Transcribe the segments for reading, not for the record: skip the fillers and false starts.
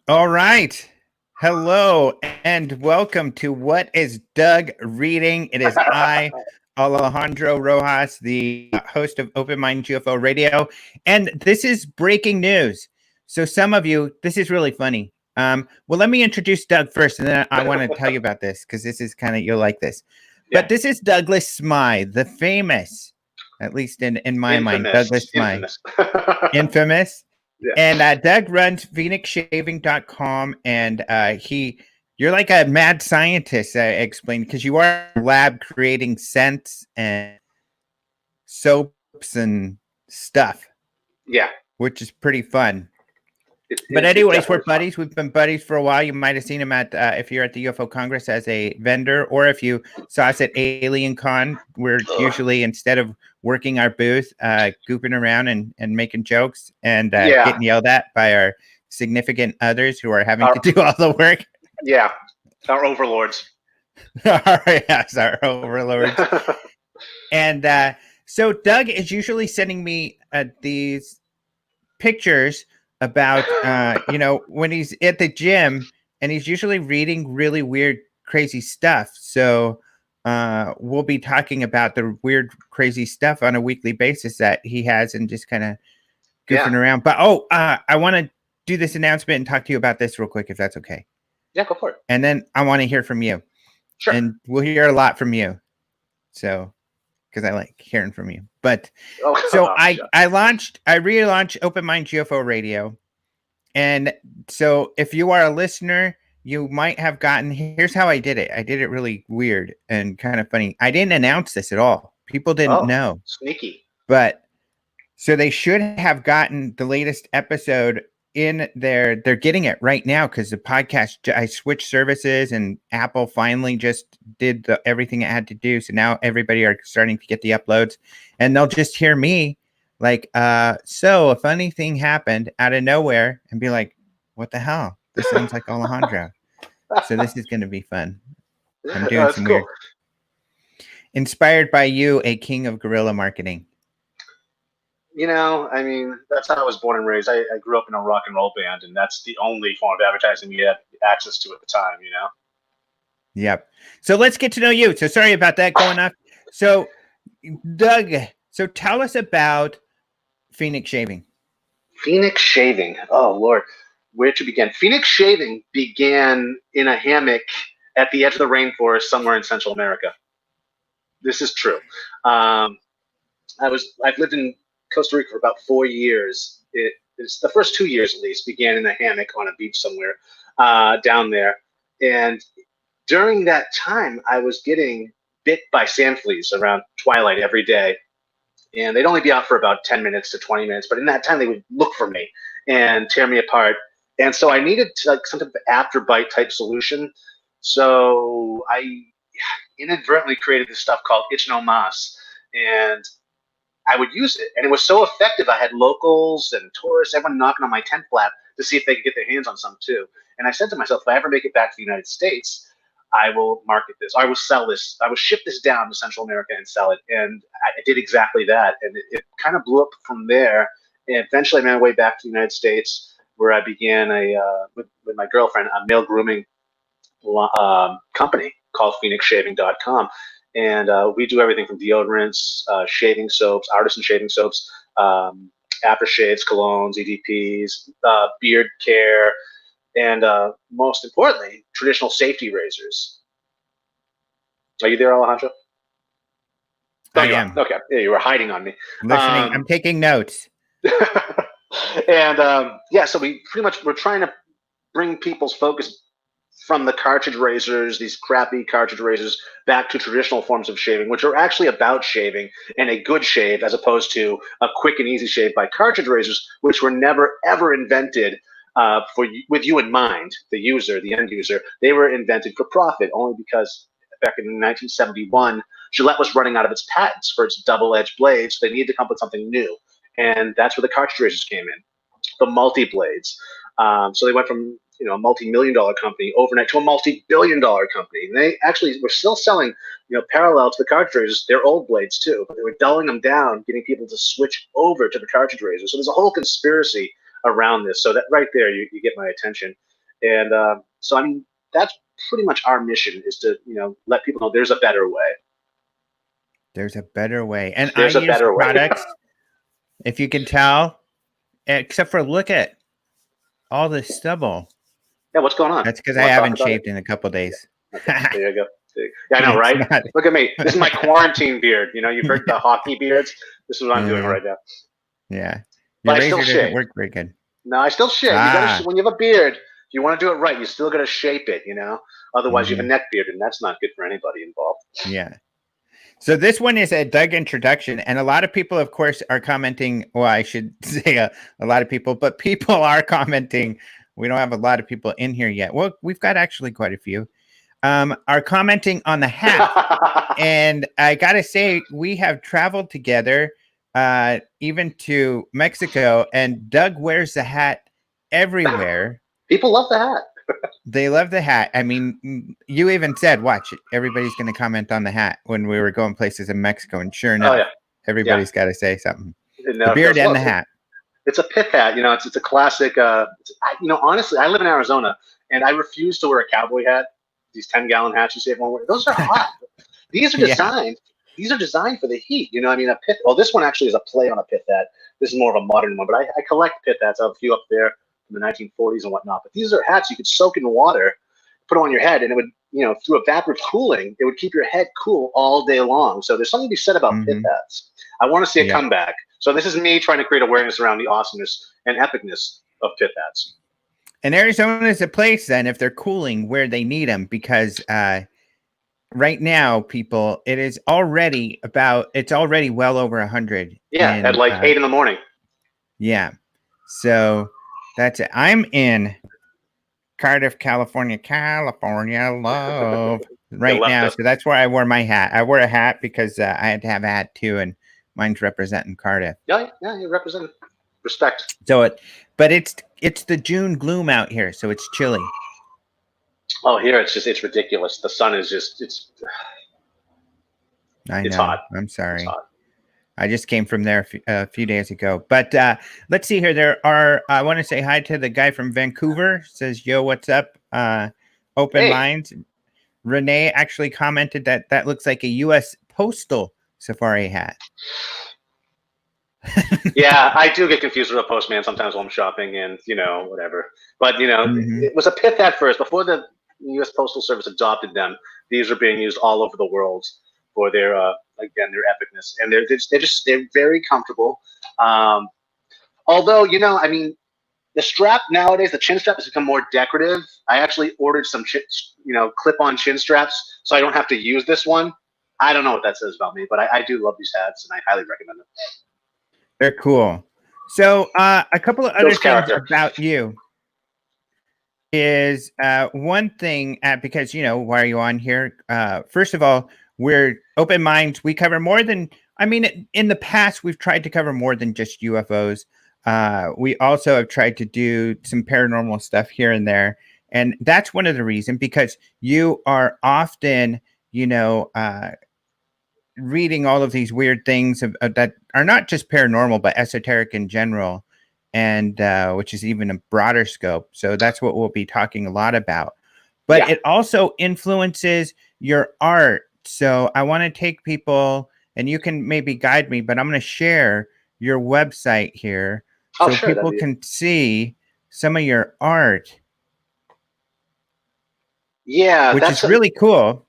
All right. Hello and welcome to What is Doug Reading? It is I, Alejandro Rojas, the host of Open Mind UFO Radio. And this is breaking news. So, some of you, this is really funny. Well, let me introduce Doug first, and then I want to tell you about this because this is kind of, you'll like this. But this is Douglas Smythe, the famous, at least in my mind, Douglas Smythe. Infamous. Yeah. And Doug runs phoenixshaving.com, and you're like a mad scientist, I explained, because you are in a lab creating scents and soaps and stuff. Yeah. Which is pretty fun. But anyways, we're buddies. We've been buddies for a while. You might have seen him at if you're at the UFO Congress as a vendor, or if you saw us at Alien Con, we're usually, instead of working our booth, goofing around and making jokes and getting yelled at by our significant others who are having to do all the work. Yeah, our overlords. Yes, our overlords. And so Doug is usually sending me these pictures about when he's at the gym, and he's usually reading really weird, crazy stuff. So we'll be talking about the weird, crazy stuff on a weekly basis that he has, and just kind of goofing around. But I want to do this announcement and talk to you about this real quick, if that's okay. Yeah, go for it. And then I want to hear from you. Sure. And we'll hear a lot from you. So, because I like hearing from you. But I relaunched Open Mind UFO Radio. And so if you are a listener, you might have gotten, here's how I did it. I did it really weird and kind of funny. I didn't announce this at all. People didn't know. Sneaky. But so they should have gotten the latest episode in there. They're getting it right now because the podcast, I switched services, and Apple finally just did everything it had to do. So now everybody are starting to get the uploads, and they'll just hear me like, so a funny thing happened out of nowhere, and be like, what the hell? This sounds like Alejandro. So this is going to be fun. I'm doing some weird. Inspired by you, a king of guerrilla marketing. You know, I mean, that's how I was born and raised. I grew up in a rock and roll band, and that's the only form of advertising we had access to at the time, you know? Yep. So let's get to know you. So sorry about that going off. So, Doug, so tell us about Phoenix Shaving. Phoenix Shaving. Oh, Lord. Where to begin? Phoenix Shaving began in a hammock at the edge of the rainforest somewhere in Central America. This is true. I've lived in Costa Rica for about 4 years. It's the first 2 years, at least, began in a hammock on a beach somewhere down there. And during that time, I was getting bit by sand fleas around twilight every day. And they'd only be out for about 10 minutes to 20 minutes. But in that time, they would look for me and tear me apart. And so I needed some type of after bite type solution. So I inadvertently created this stuff called Itch No Mas. And I would use it. And it was so effective. I had locals and tourists, everyone knocking on my tent flap to see if they could get their hands on some too. And I said to myself, if I ever make it back to the United States, I will market this. I will sell this. I will ship this down to Central America and sell it. And I did exactly that. And it kind of blew up from there. And eventually I made my way back to the United States, where I began with my girlfriend, a male grooming company called phoenixshaving.com. And we do everything from deodorants, shaving soaps, artisan shaving soaps, aftershaves, colognes, EDPs, beard care, and most importantly, traditional safety razors. Are you there, Alejandro? I am. Okay. Yeah, you were hiding on me. Listening. I'm taking notes. And so we're trying to bring people's focus from the cartridge razors, these crappy cartridge razors, back to traditional forms of shaving, which are actually about shaving and a good shave, as opposed to a quick and easy shave by cartridge razors, which were never ever invented with you in mind, the user, the end user. They were invented for profit, only because back in 1971, Gillette was running out of its patents for its double-edged blades, so they needed to come up with something new, and that's where the cartridge razors came in, the multi-blades. So they went from a multi-million-dollar company overnight to a multi-billion-dollar company. And they actually were still selling, parallel to the cartridge razors, their old blades too, but they were dulling them down, getting people to switch over to the cartridge razors. So there's a whole conspiracy around this. So that right there, you get my attention. And so, I mean, that's pretty much our mission, is to, let people know there's a better way. There's a better way. And I There's a use better way. products, if you can tell, except for look at all this stubble. Yeah, what's going on? That's because I haven't shaved in a couple days. Okay, there you go. Yeah, I know, right? Look at me. This is my quarantine beard. You've heard the hockey beards. This is what I'm doing right now. Yeah. But Your I still razor doesn't shave. work very good. No, I still shave. You gotta, when you have a beard, if you want to do it right, you still got to shape it, Otherwise, you have a neck beard, and that's not good for anybody involved. Yeah. So this one is a Doug introduction, and a lot of people, of course, are commenting. Well, I should say a lot of people, but people are commenting. We don't have a lot of people in here yet. Well, we've got actually quite a few. Are commenting on the hat. And I got to say, we have traveled together, even to Mexico, and Doug wears the hat everywhere. People love the hat. They love the hat. I mean, you even said, watch, everybody's going to comment on the hat when we were going places in Mexico. And sure enough, everybody's got to say something. The beard and the hat. It's a pith hat. It's a classic. Honestly, I live in Arizona, and I refuse to wear a cowboy hat. These 10-gallon hats you see everyone wear. Those are hot. These are designed. These are designed for the heat. A pith. Well, this one actually is a play on a pith hat. This is more of a modern one, but I collect pith hats. I have a few up there from the 1940s and whatnot. But these are hats you could soak in water, put them on your head, and it would, through evaporative cooling, it would keep your head cool all day long. So there's something to be said about pith hats. I want to see a comeback. So this is me trying to create awareness around the awesomeness and epicness of pith hats. And Arizona is a place, then, if they're cooling, where they need them, because right now, people, it's already well over 100. Yeah, at like 8 in the morning. Yeah. So that's it. I'm in Cardiff, California, love right now. So that's where I wore my hat. I wore a hat because I had to have a hat too, and mine's representing Cardiff. Yeah, you represent respect. So but it's the June gloom out here, so it's chilly. Oh, here it's ridiculous. The sun is it's hot. I'm sorry. I just came from there a few days ago. But let's see here. I want to say hi to the guy from Vancouver. Says, yo, what's up? Open Minds. Renee actually commented that looks like a U.S. Postal Safari hat. Yeah, I do get confused with a postman sometimes while I'm shopping and, whatever. But, it was a pith hat first. Before the U.S. Postal Service adopted them, these are being used all over the world for their, their epicness. And they're very comfortable. Although, the strap nowadays, the chin strap has become more decorative. I actually ordered some, clip-on chin straps so I don't have to use this one. I don't know what that says about me, but I do love these hats, and I highly recommend them. They're cool. So a couple of other things about you is one thing, because, why are you on here? First of all, we're Open Minds. We cover more than, in the past, we've tried to cover more than just UFOs. We also have tried to do some paranormal stuff here and there. And that's one of the reasons, because you are often, reading all of these weird things that are not just paranormal, but esoteric in general, and which is even a broader scope. So that's what we'll be talking a lot about. But it also influences your art. So I want to take people, and you can maybe guide me, but I'm going to share your website here so people can see some of your art. Yeah, which is really cool.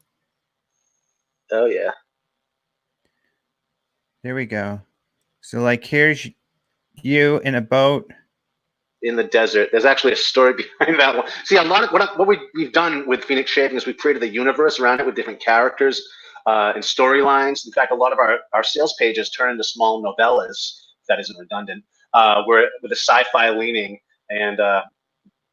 Oh, yeah. There we go. So, here's you in a boat in the desert. There's actually a story behind that one. See, a lot of what we've done with Phoenix Shaving is we've created a universe around it with different characters and storylines. In fact, a lot of our sales pages turn into small novellas. If that isn't redundant. Where with a sci-fi leaning, and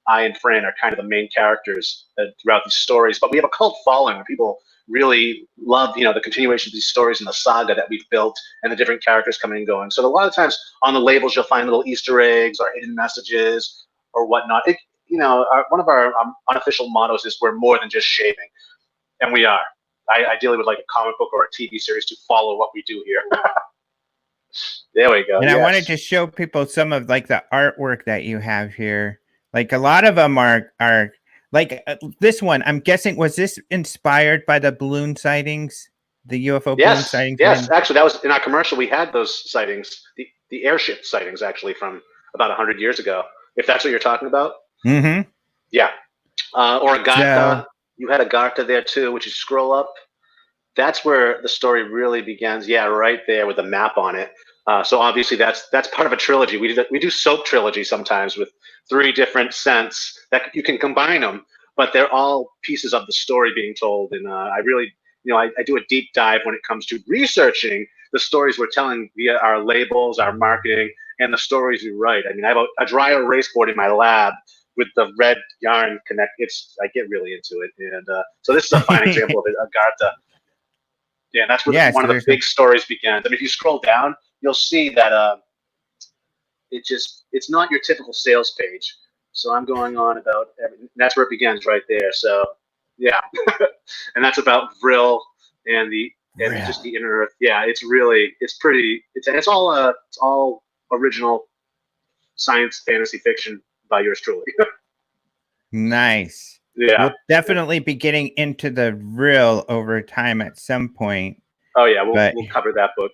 I and Fran are kind of the main characters throughout these stories. But we have a cult following where people really love, the continuation of these stories and the saga that we've built and the different characters coming and going. So a lot of times on the labels, you'll find little Easter eggs or hidden messages or whatnot. One of our unofficial mottos is we're more than just shaving. And we are. I ideally would like a comic book or a TV series to follow what we do here. There we go. And I wanted to show people some of the artwork that you have here. Like a lot of them are like this one. I'm guessing, was this inspired by the balloon sightings, the UFO balloon Yes, sightings? yes. Actually, that was in our commercial. We had those sightings, the airship sightings, actually from about 100 years ago. If that's what you're talking about, Mm-hmm. yeah. Or So Agartha. You had Agartha there too, which you scroll up. That's where the story really begins. Yeah, right there with the map on it. So obviously that's part of a trilogy. We do soap trilogy sometimes with 3 different scents that you can combine them, but they're all pieces of the story being told. And I really, I do a deep dive when it comes to researching the stories we're telling via our labels, our marketing, and the stories we write. I mean, I have a dry erase board in my lab with the red yarn connect. I get really into it, and so this is a fine example of it. Agartha. Yeah, that's where yeah, one so of the there's big stories begins. I mean, if you scroll down, you'll see that it's not your typical sales page. So I'm going on about everything. That's where it begins, right there. So yeah, and that's about Vril and just the inner earth. Yeah, it's pretty. It's all original science fantasy fiction by yours truly. nice. Yeah. We'll definitely be getting into the real over time at some point, Oh yeah, but we'll cover that book.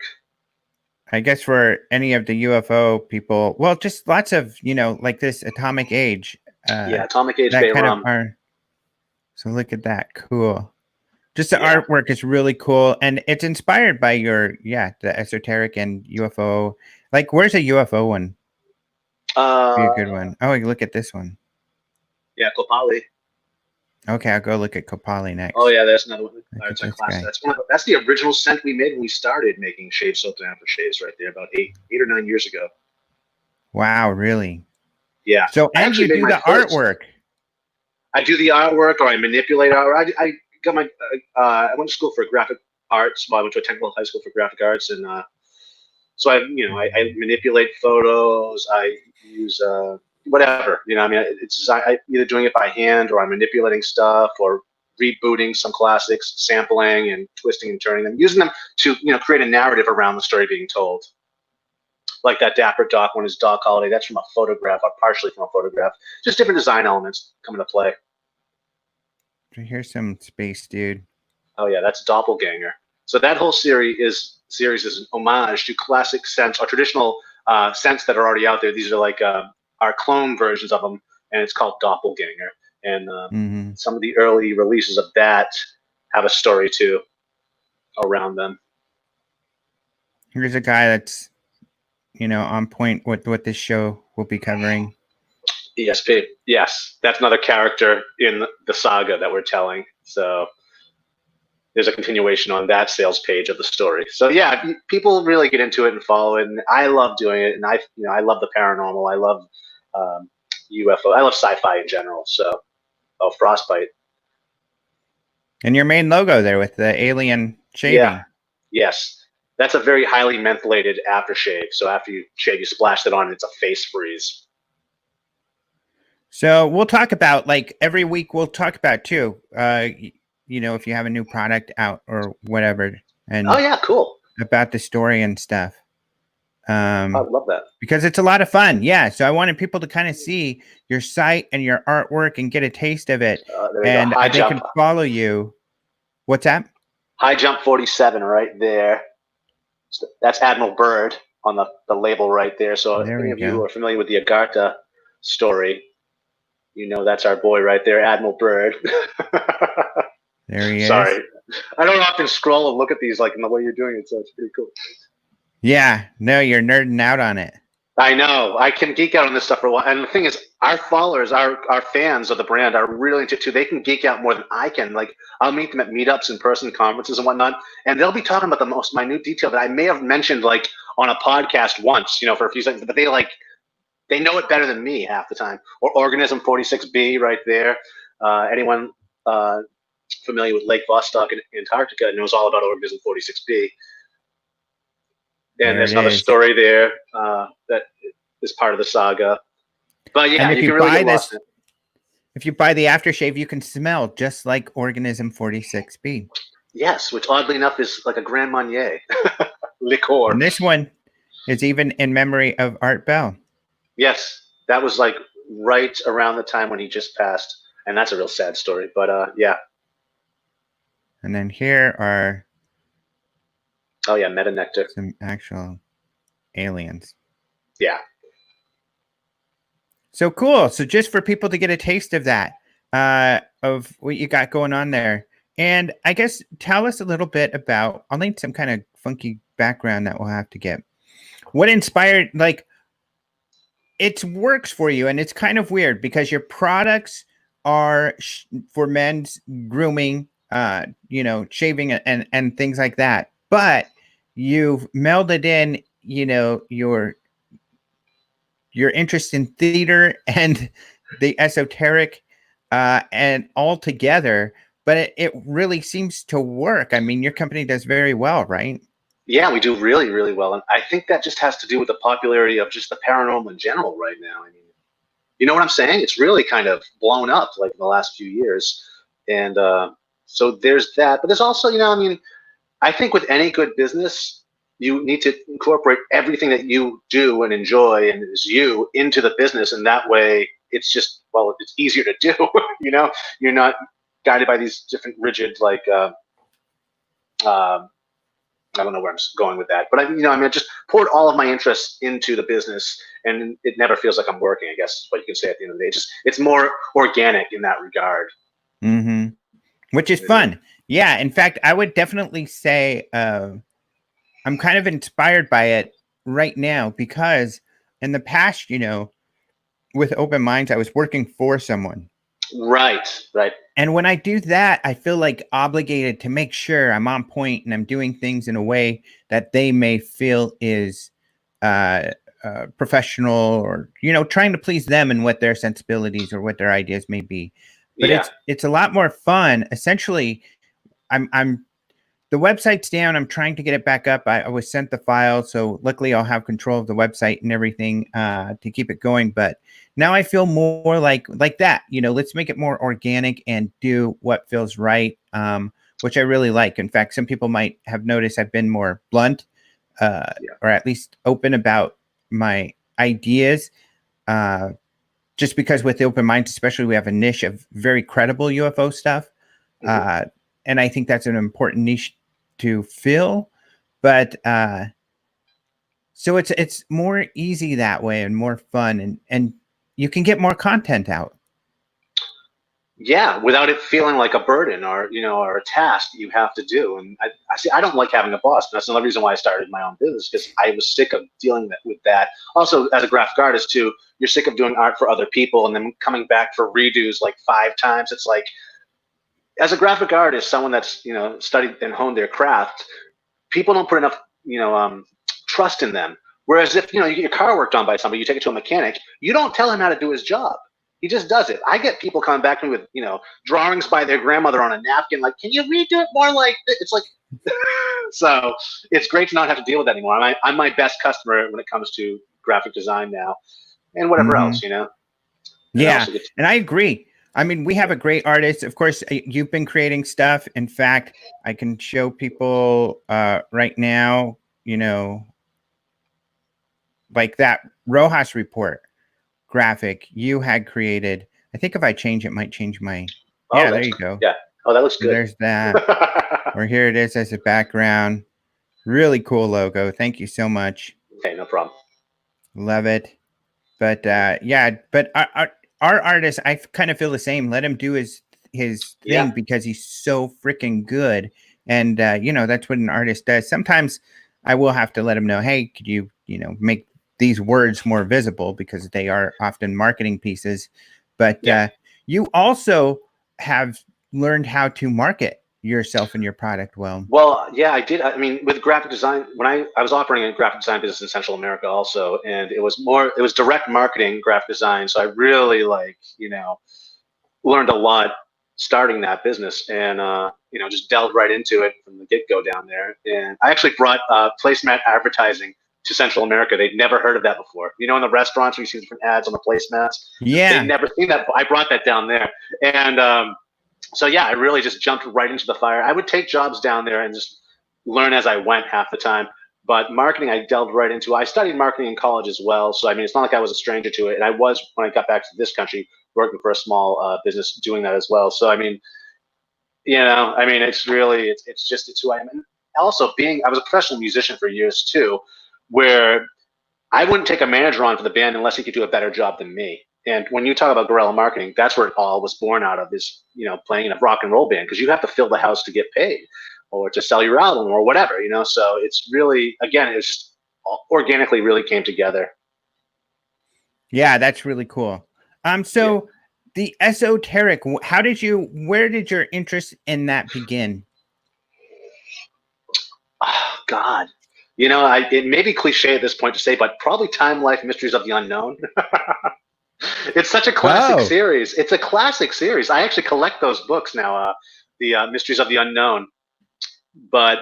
I guess for any of the UFO people, well, just lots of, like this Atomic Age. Yeah, Atomic Age That Bay kind of Rum. are. So look at that. Cool. Just the Yeah. artwork is really cool. And it's inspired by the esoteric and UFO. Like, where's a UFO one? Be a good one. Oh, you look at this one. Yeah, Kopali. Okay, I'll go look at Kopali next. Oh yeah, that's another one. Look at It's a this classic. guy. That's the original scent we made when we started making shave soap and aftershaves right there about 8 or 9 years ago. Wow, really? Yeah, So, I and actually you made do my the first. artwork. I do the artwork, or I manipulate art. I got my. I went to school for graphic arts. Well, I went to a technical high school for graphic arts, and so I manipulate photos. I use whatever. I mean, I either doing it by hand or I'm manipulating stuff or rebooting some classics, sampling and twisting and turning them, using them to create a narrative around the story being told. Like that Dapper Doc one is Dog Holiday. That's from a photograph, or partially from a photograph. Just different design elements come into play. Here's some space, dude. Oh yeah, that's Doppelganger. So that whole series is an homage to classic scents or traditional scents that are already out there. These are like our clone versions of them, and it's called Doppelganger. And some of the early releases of that have a story too around them. Here's a guy that's, on point with what this show will be covering. ESP. Yes, that's another character in the saga that we're telling. So there's a continuation on that sales page of the story. So yeah, people really get into it and follow it, and I love doing it. And I love the paranormal. I love UFO. I love sci-fi in general. So, Frostbite. And your main logo there with the alien shaving. Yeah. Yes, that's a very highly mentholated aftershave. So after you shave, you splash it on, and it's a face freeze. So we'll talk about, like, every week we'll talk about too. If you have a new product out or whatever, and oh yeah, cool, about the story and stuff. I love that because it's a lot of fun. Yeah, so I wanted people to kind of see your site and your artwork and get a taste of it, and they can follow you. What's that? High Jump 47 right there. So that's Admiral Byrd on the label right there. So if any of you who are familiar with the Agartha story, that's our boy right there, Admiral Byrd. There he is. Sorry. I don't often scroll and look at these like in the way you're doing it, so it's pretty cool. Yeah, no, you're nerding out on it. I know. I can geek out on this stuff for a while. And the thing is, our followers, our fans of the brand are really into it too. They can geek out more than I can. Like, I'll meet them at meetups, in-person conferences and whatnot, and they'll be talking about the most minute detail that I may have mentioned like on a podcast once, for a few seconds, but they know it better than me half the time. Or Organism 46B right there. Anyone familiar with Lake Vostok in Antarctica knows all about Organism 46B. And there's another story there that is part of the saga. But yeah, you can really get lost in it. If you buy the aftershave, you can smell just like Organism 46B. Yes, which oddly enough is like a Grand Marnier liqueur. And this one is even in memory of Art Bell. Yes, that was like right around the time when he just passed, and that's a real sad story. But yeah. And then here are Oh yeah, Meta Nectar. some actual aliens. Yeah. So cool. So just for people to get a taste of that, of what you got going on there. And I guess tell us a little bit about, I'll need some kind of funky background that we'll have to get. What inspired, like, it works for you, and it's kind of weird because your products are for men's grooming, shaving and things like that. But you've melded in, your interest in theater and the esoteric, and all together. But it really seems to work. I mean, your company does very well, right? Yeah, we do really, really well. And I think that just has to do with the popularity of just the paranormal in general right now. I mean, you know what I'm saying? It's really kind of blown up like in the last few years. And so there's that. But there's also, I mean, I think with any good business, you need to incorporate everything that you do and enjoy and is you into the business. And that way it's just, well, it's easier to do. You're not guided by these different rigid, like, I don't know where I'm going with that, but I just poured all of my interests into the business, and it never feels like I'm working. I guess is what you can say at the end of the day. It's more organic in that regard. Mm-hmm. Which is fun. Yeah. In fact, I would definitely say I'm kind of inspired by it right now because in the past, with Open Minds, I was working for someone. Right. And when I do that, I feel like obligated to make sure I'm on point and I'm doing things in a way that they may feel is professional, or trying to please them and what their sensibilities or what their ideas may be. But Yeah. it's a lot more fun. Essentially, I'm the website's down. I'm trying to get it back up. I was sent the file, so luckily I'll have control of the website and everything to keep it going. But now I feel more like that. Let's make it more organic and do what feels right, which I really like. In fact, some people might have noticed I've been more blunt, or at least open about my ideas. Just because with the Open Minds, especially, we have a niche of very credible UFO stuff. Mm-hmm. And I think that's an important niche to fill, but so it's more easy that way and more fun, and you can get more content out. Yeah, without it feeling like a burden or or a task that you have to do. And I see. I don't like having a boss. And that's another reason why I started my own business, because I was sick of dealing with that. Also, as a graphic artist too, you're sick of doing art for other people and then coming back for redos like 5 times. It's like, as a graphic artist, someone that's studied and honed their craft, people don't put enough trust in them. Whereas if you get your car worked on by somebody, you take it to a mechanic, you don't tell him how to do his job. He just does it. I get people coming back to me with drawings by their grandmother on a napkin, like, can you redo it more like this? It's like, so it's great to not have to deal with that anymore. I'm my best customer when it comes to graphic design now, and whatever else. Yeah, and I agree. I mean, we have a great artist. Of course, you've been creating stuff. In fact, I can show people right now, like that Rojas report graphic you had created. I think if I change it, might change my. Yeah, there you go. Yeah. Oh, that looks good. There's that. Or here it is as a background. Really cool logo. Thank you so much. Okay, no problem. Love it. But yeah, but our artist, I kind of feel the same. Let him do his thing because he's so freaking good. And that's what an artist does. Sometimes I will have to let him know, hey, could you make these words more visible, because they are often marketing pieces. But you also have learned how to market yourself and your product well. Well, yeah, I did. I mean, with graphic design, when I was operating a graphic design business in Central America also, and it was direct marketing, graphic design. So I really learned a lot starting that business, and just delved right into it from the get-go down there. And I actually brought placemat advertising to Central America. They'd never heard of that before. In the restaurants where you see different ads on the placemats. Yeah, they'd never seen that. I brought that down there, and so yeah, I really just jumped right into the fire. I would take jobs down there and just learn as I went half the time. But marketing, I delved right into. I studied marketing in college as well, so I mean, it's not like I was a stranger to it. And I was, when I got back to this country, working for a small business doing that as well. So I mean, I mean, it's really, it's who I am. And also, I was a professional musician for years too, where I wouldn't take a manager on for the band unless he could do a better job than me. And when you talk about guerrilla marketing, that's where it all was born out of, is playing in a rock and roll band, because you have to fill the house to get paid, or to sell your album, or whatever. So it's really, again, it was just organically really came together. Yeah, that's really cool. So the esoteric, where did your interest in that begin? Oh, God. It may be cliche at this point to say, but probably Time, Life, Mysteries of the Unknown. It's such a classic series. It's a classic series. I actually collect those books now, the Mysteries of the Unknown. But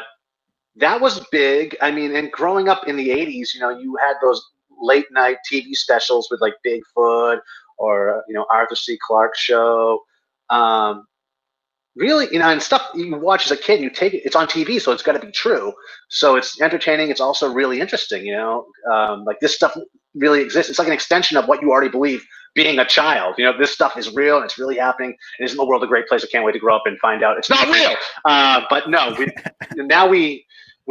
that was big. I mean, and growing up in the 80s, you had those late night TV specials with like Bigfoot, or, Arthur C. Clarke show. Really, and stuff you watch as a kid, you take it, it's on TV, so it's got to be true. So it's entertaining. It's also really interesting, like this stuff really exists. It's like an extension of what you already believe being a child. This stuff is real and it's really happening. And isn't the world a great place? I can't wait to grow up and find out it's not real. But no, now we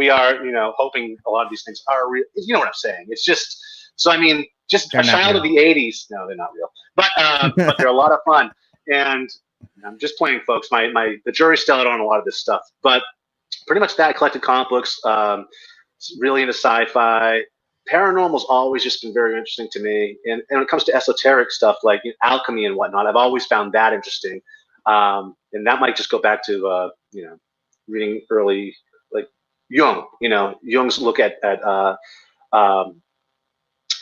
are, hoping a lot of these things are real. You know what I'm saying? It's just, so I mean, just a child of the 80s. No, they're not real, but they're a lot of fun. And I'm just playing, folks. The jury's still out on a lot of this stuff, but pretty much that. I collected comic books, really into sci-fi. Paranormal's always just been very interesting to me. And when it comes to esoteric stuff like alchemy and whatnot, I've always found that interesting. And that might just go back to, reading early, like Jung, Jung's look at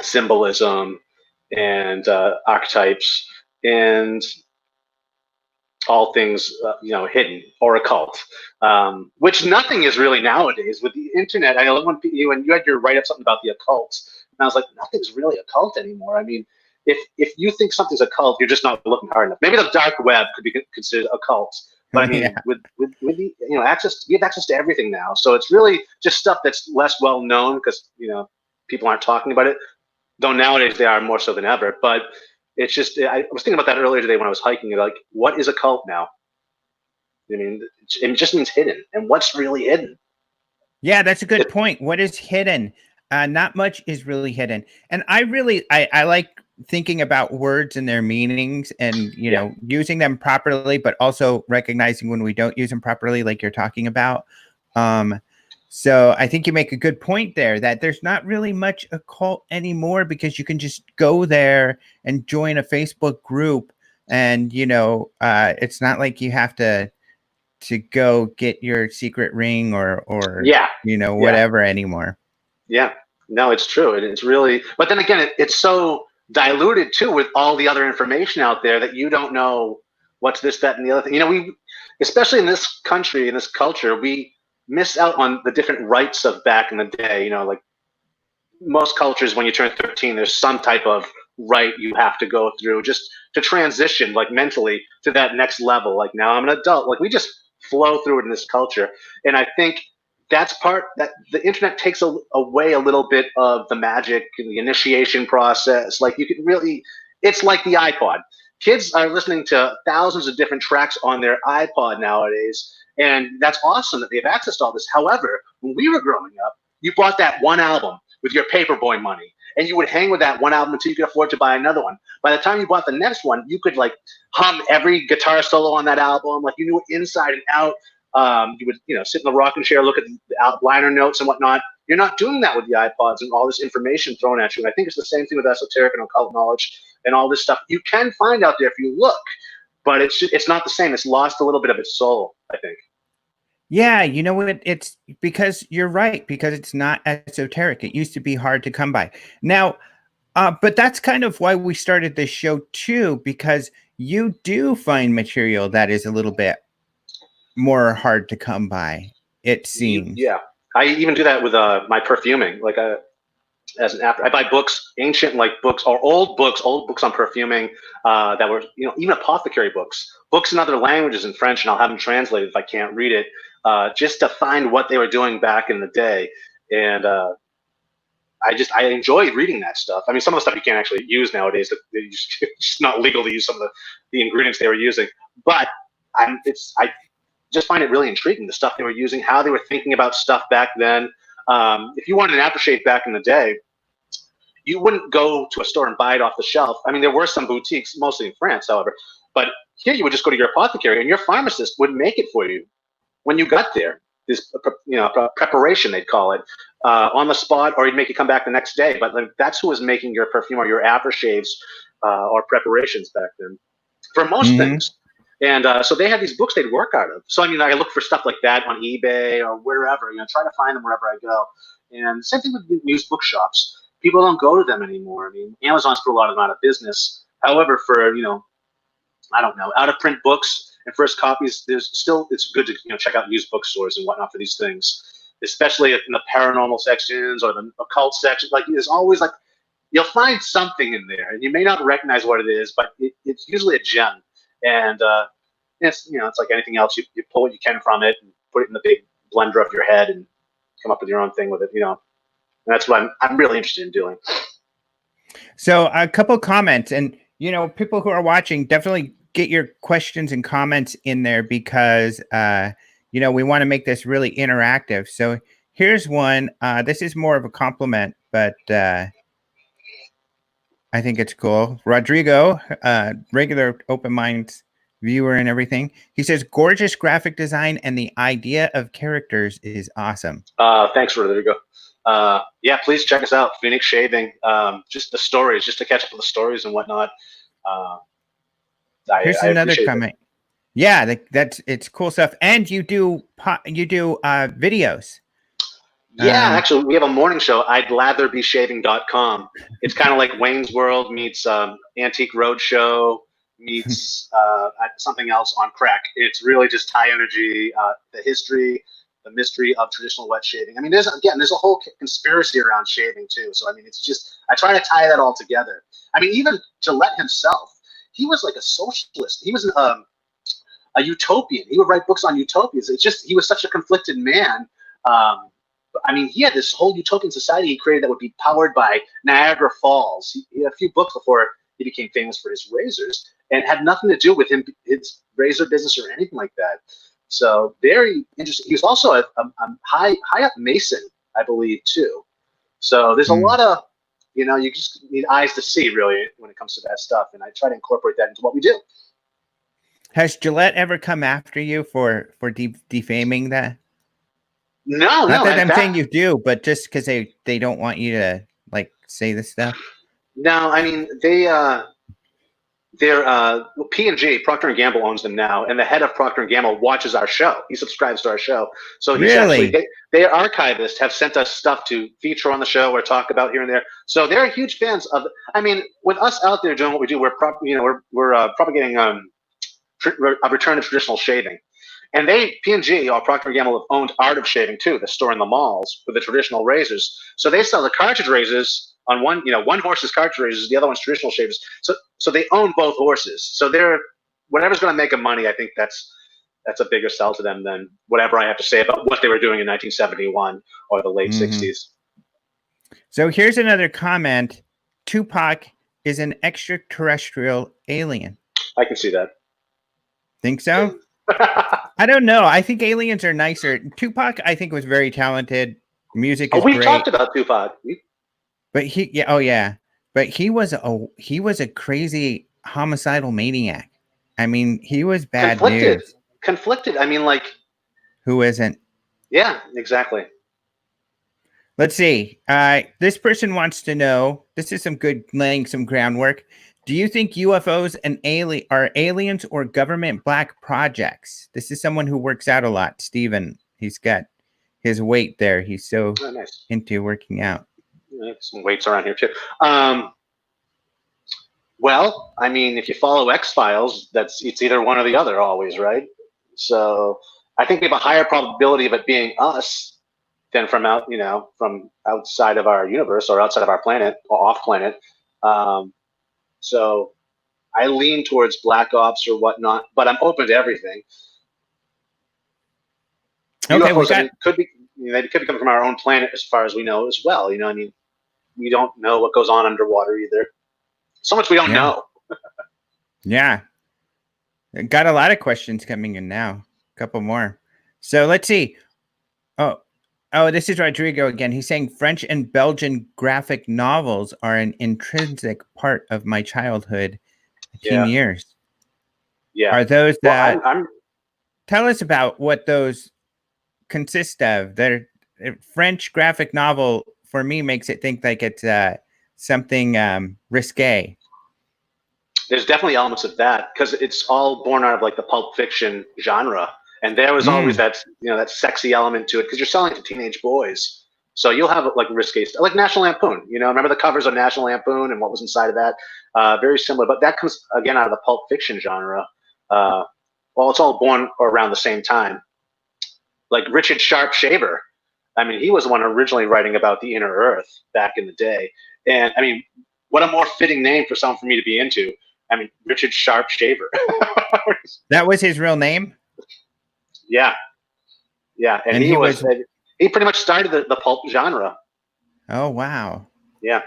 symbolism and archetypes, and all things, hidden or occult, which nothing is really nowadays with the internet. I love when you had your write up something about the occult, and I was like, nothing's really occult anymore. I mean, if you think something's occult, you're just not looking hard enough. Maybe the dark web could be considered occult, but I mean, with the access, we have access to everything now, so it's really just stuff that's less well known because people aren't talking about it. Though nowadays they are more so than ever, but. It's just, I was thinking about that earlier today when I was hiking. Like, what is a cult now? I mean, it just means hidden. And what's really hidden? Yeah, that's a good point. What is hidden? Not much is really hidden. And I like thinking about words and their meanings, and, using them properly, but also recognizing when we don't use them properly, like you're talking about. So I think you make a good point there, that there's not really much occult anymore, because you can just go there and join a Facebook group, and it's not like you have to go get your secret ring or whatever anymore. Yeah, no, it's true. It's really, but then again, it's so diluted too with all the other information out there that you don't know what's this, that, and the other thing. We, especially in this country, in this culture, we miss out on the different rites of back in the day. Like most cultures, when you turn 13, there's some type of rite you have to go through just to transition, like mentally, to that next level. Like, now I'm an adult. Like, we just flow through it in this culture. And I think that's part that the internet takes away a little bit of the magic and the initiation process. Like, you could really, it's like the iPod. Kids are listening to thousands of different tracks on their iPod nowadays. And that's awesome that they have access to all this. However, when we were growing up, you bought that one album with your paperboy money, and you would hang with that one album until you could afford to buy another one. By the time you bought the next one, you could like hum every guitar solo on that album. Like, you knew it inside and out. You would, sit in the rocking chair, look at the liner notes and whatnot. You're not doing that with the iPods and all this information thrown at you. And I think it's the same thing with esoteric and occult knowledge and all this stuff. You can find out there if you look, but it's not the same. It's lost a little bit of its soul, I think. Yeah, it's because you're right, because it's not esoteric. It used to be hard to come by. Now, but that's kind of why we started this show too, because you do find material that is a little bit more hard to come by, it seems. Yeah, I even do that with my perfuming. Like, as an after, I buy books, ancient books or old books on perfuming that were, even apothecary books in other languages, in French, and I'll have them translated if I can't read it, just to find what they were doing back in the day. and I enjoy reading that stuff. I mean, some of the stuff you can't actually use nowadays. It's just not legal to use some of the ingredients they were using. But I just find it really intriguing, the stuff they were using, how they were thinking about stuff back then. If you wanted an aftershave back in the day, you wouldn't go to a store and buy it off the shelf. I mean, there were some boutiques, mostly in France, however. But here you would just go to your apothecary, and your pharmacist would make it for you when you got there. This, preparation, they'd call it, on the spot, or he'd make you come back the next day. But that's who was making your perfume or your aftershaves or preparations back then for most things. And so they had these books they'd work out of. So I mean, I look for stuff like that on eBay or wherever. Try to find them wherever I go. And same thing with used bookshops. People don't go to them anymore. I mean, Amazon's put a lot of them out of business. However, for I don't know, out of print books and first copies, it's good to check out used bookstores and whatnot for these things, especially in the paranormal sections or the occult section. Like there's always you'll find something in there, and you may not recognize what it is, but it's usually a gem. And it's it's like anything else. You pull what you can from it and put it in the big blender of your head and come up with your own thing with it. And that's what I'm really interested in doing. So a couple comments, and people who are watching, definitely get your questions and comments in there, because we want to make this really interactive. So here's one. This is more of a compliment, but I think it's cool. Rodrigo, regular Open Minds viewer and everything. He says, gorgeous graphic design and the idea of characters is awesome. Thanks, Rodrigo. Yeah, please check us out. Phoenix Shaving. Just the stories, just to catch up with the stories and whatnot. Here's another comment. Yeah, it's cool stuff. And you do videos. Yeah, actually, we have a morning show, I'dLatherBeShaving.com. It's kind of like Wayne's World meets Antique Roadshow meets something else on crack. It's really just high energy, the history, the mystery of traditional wet shaving. I mean, there's a whole conspiracy around shaving too. So I mean, it's just, I try to tie that all together. I mean, even Gillette himself, he was like a socialist. He was a utopian. He would write books on utopias. It's just, he was such a conflicted man. I mean, he had this whole utopian society he created that would be powered by Niagara Falls. He had a few books before he became famous for his razors, and had nothing to do with his razor business or anything like that. So very interesting. He was also a high up Mason, I believe, too. So there's a lot of, you just need eyes to see, really, when it comes to that stuff. And I try to incorporate that into what we do. Has Gillette ever come after you for defaming that? No, not that I'm saying you do, but just because they don't want you to say this stuff. No, I mean they're P&G, Procter & Gamble owns them now, and the head of Procter & Gamble watches our show. He subscribes to our show. So he's actually, their archivists have sent us stuff to feature on the show or talk about here and there. So they're huge fans of, I mean, with us out there doing what we do, we're propagating a return to traditional shaving. And P&G or Procter & Gamble have owned Art of Shaving too, the store in the malls with the traditional razors. So they sell the cartridge razors on one horse's cartridge razors, the other one's traditional shavers. So they own both horses. So they're, whatever's going to make them money, I think that's a bigger sell to them than whatever I have to say about what they were doing in 1971 or the late 60s. So here's another comment. Tupac is an extraterrestrial alien. I can see that. Think so? I don't know. I think aliens are nicer. Tupac, I think, was very talented. Music is great. We talked about Tupac. But But he was a crazy homicidal maniac. I mean, he was bad news. Conflicted. I mean, who isn't? Yeah, exactly. Let's see. This person wants to know. This is laying some groundwork. Do you think UFOs and are aliens or government black projects? This is someone who works out a lot. Steven, he's got his weight there. He's so nice. into working out. Some weights around here too. Well, I mean, if you follow X-Files, it's either one or the other always, right? So I think we have a higher probability of it being us than from outside of our universe or outside of our planet or off planet. So I lean towards black ops or whatnot, but I'm open to everything. Okay, UFOs, could be. they could be coming from our own planet, as far as we know, as well. You know, I mean, we don't know what goes on underwater either. So much we don't know. Yeah. Got a lot of questions coming in now. A couple more. So let's see. Oh, this is Rodrigo again. He's saying French and Belgian graphic novels are an intrinsic part of my childhood teen years. Yeah. Are those that? I'm Tell us about what those consist of. They're French graphic novel for me makes it think like it's something risque. There's definitely elements of that because it's all born out of like the pulp fiction genre, and there was always that that sexy element to it because you're selling to teenage boys. So you'll have like risque stuff, like National Lampoon. You know, remember the covers of National Lampoon and what was inside of that? Very similar, but that comes again out of the pulp fiction genre. Well, it's all born around the same time. Like Richard Sharp Shaver. I mean, he was the one originally writing about the inner earth back in the day. And I mean, what a more fitting name for someone for me to be into. I mean, Richard Sharp Shaver. That was his real name? Yeah. Yeah. And he pretty much started the pulp genre. Oh, wow. Yeah.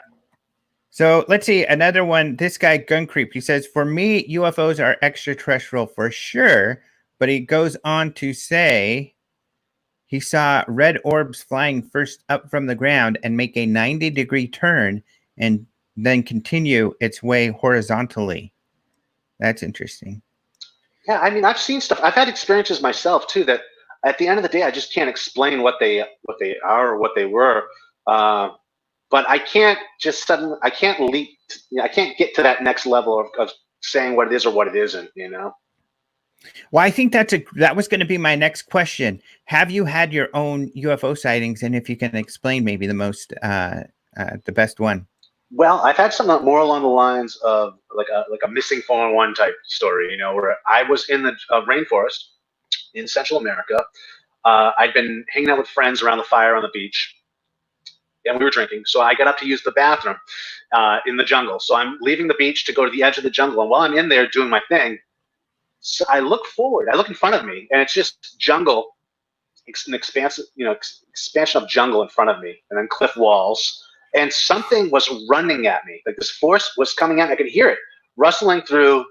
So let's see. Another one. This guy, Gun Creep, he says, for me, UFOs are extraterrestrial for sure. But he goes on to say he saw red orbs flying first up from the ground and make a 90-degree turn and then continue its way horizontally. That's interesting. Yeah, I mean, I've seen stuff. I've had experiences myself too that at the end of the day, I just can't explain what they are or what they were. But I can't just suddenly. I can't leap. I can't get to that next level of saying what it is or what it isn't. You know. Well, I think that was going to be my next question. Have you had your own UFO sightings, and if you can explain maybe the best one? Well, I've had something more along the lines of like a missing 411 type story, you know, where I was in the rainforest in Central America. I'd been hanging out with friends around the fire on the beach, and we were drinking. So I got up to use the bathroom in the jungle. So I'm leaving the beach to go to the edge of the jungle, and while I'm in there doing my thing, so I look forward. I look in front of me, and it's just jungle. It's an expansion of jungle in front of me, and then cliff walls. And something was running at me. Like this force was coming at me. I could hear it rustling through,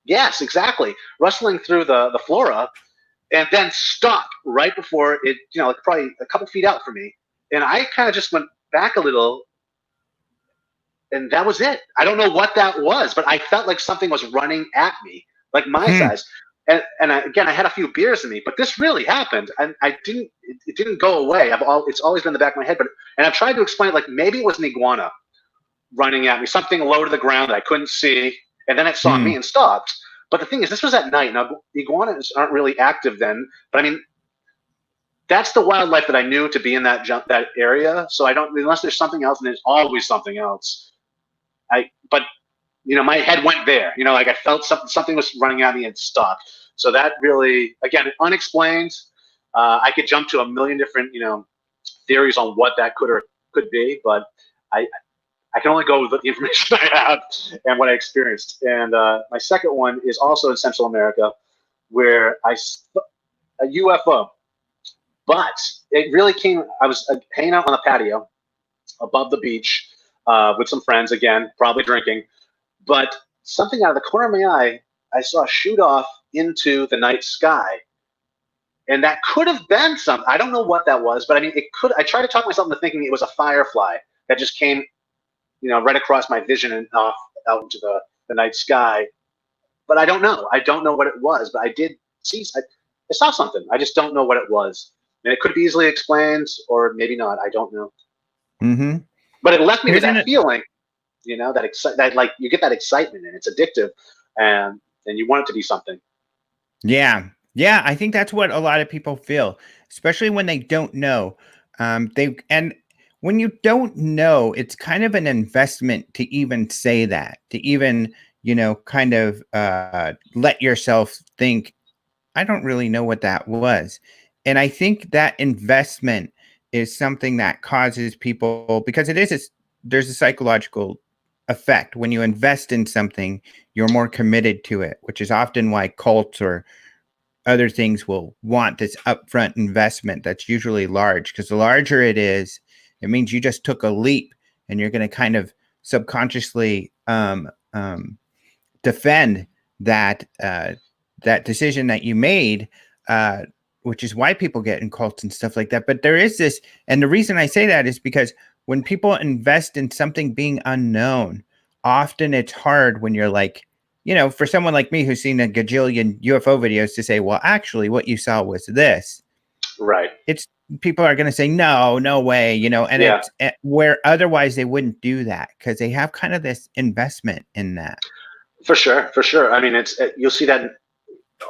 yes, exactly, rustling through the flora, and then stop right before it, like probably a couple feet out from me. And I kind of just went back a little, and that was it. I don't know what that was, but I felt like something was running at me, like my size. And again, I had a few beers in me, but this really happened, and it didn't go away. It's always been in the back of my head, and I've tried to explain it, like maybe it was an iguana running at me, something low to the ground that I couldn't see, and then it saw me and stopped. But the thing is, this was at night. Now, iguanas aren't really active then, but I mean, that's the wildlife that I knew to be in that area. So I don't, unless there's something else, and there's always something else. But my head went there. Like I felt something was running at me and stopped. So that really, again, unexplained. I could jump to a million different, theories on what that could be, but I can only go with the information I have and what I experienced. And my second one is also in Central America, where I saw a UFO, but it really came. I was hanging out on the patio above the beach with some friends, again, probably drinking. But something out of the corner of my eye, I saw shoot off into the night sky. And that could have been something. I don't know what that was, but I mean, it could. I tried to talk myself into thinking it was a firefly that just came, right across my vision and off out into the night sky. But I don't know. I don't know what it was, but I did see. I saw something. I just don't know what it was. And it could be easily explained, or maybe not. I don't know. Mm-hmm. But it left me with that feeling. That like you get that excitement and it's addictive, and you want it to be something. Yeah, I think that's what a lot of people feel, especially when they don't know. And when you don't know, it's kind of an investment to even say that, to even kind of let yourself think, I don't really know what that was. And I think that investment is something that causes people, because there's a psychological effect. When you invest in something, you're more committed to it, which is often why cults or other things will want this upfront investment that's usually large, because the larger it is, it means you just took a leap and you're going to kind of subconsciously defend that that decision that you made, which is why people get in cults and stuff like that. But there is this, and the reason I say that is because when people invest in something being unknown, often it's hard when you're like, you know, for someone like me who's seen a gajillion UFO videos to say, well, actually what you saw was this. Right. It's people are going to say, no way, you know, and it's where otherwise they wouldn't do that because they have kind of this investment in that. For sure. I mean, you'll see that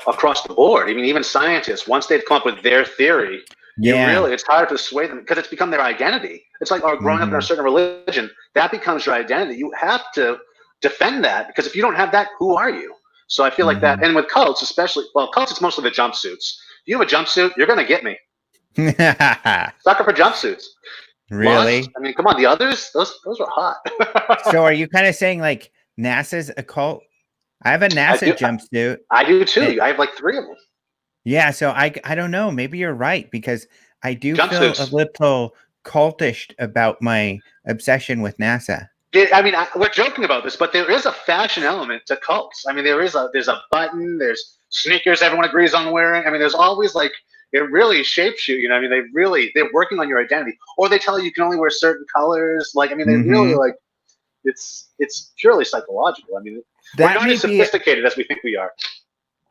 across the board. I mean, even scientists, once they've come up with their theory, it's hard to persuade them because it's become their identity. It's like growing up in a certain religion, that becomes your identity. You have to defend that, because if you don't have that, who are you? So I feel like that, and with cults especially, well, cults, it's mostly the jumpsuits. If you have a jumpsuit, you're going to get me. Sucker for jumpsuits. Really? Lost? I mean, come on, the others, those were hot. So are you kind of saying like NASA's a cult? I have a NASA jumpsuit. I do too. I have like 3 of them. Yeah, so I don't know. Maybe you're right, because I do feel a little cultish about my obsession with NASA. I mean, we're joking about this, but there is a fashion element to cults. I mean, there's a button, there's sneakers everyone agrees on wearing. I mean, there's always like, it really shapes you. You know, I mean, they're working on your identity, or they tell you can only wear certain colors. Like, I mean, they really like, it's purely psychological. I mean, we're not as sophisticated as we think we are.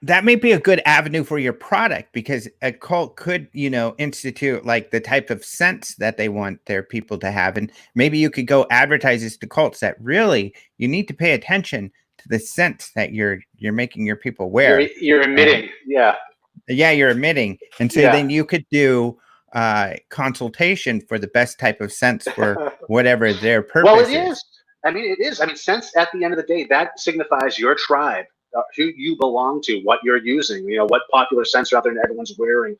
That may be a good avenue for your product, because a cult could, you know, institute like the type of scents that they want their people to have. And maybe you could go advertise this to cults that really you need to pay attention to the scents that you're making your people wear. You're emitting. Yeah, you're emitting. And so then you could do consultation for the best type of scents for whatever their purpose is. Well, it is. I mean, it is. I mean, scents at the end of the day, that signifies your tribe. Who you belong to, what you're using, you know, what popular scents are out there and everyone's wearing.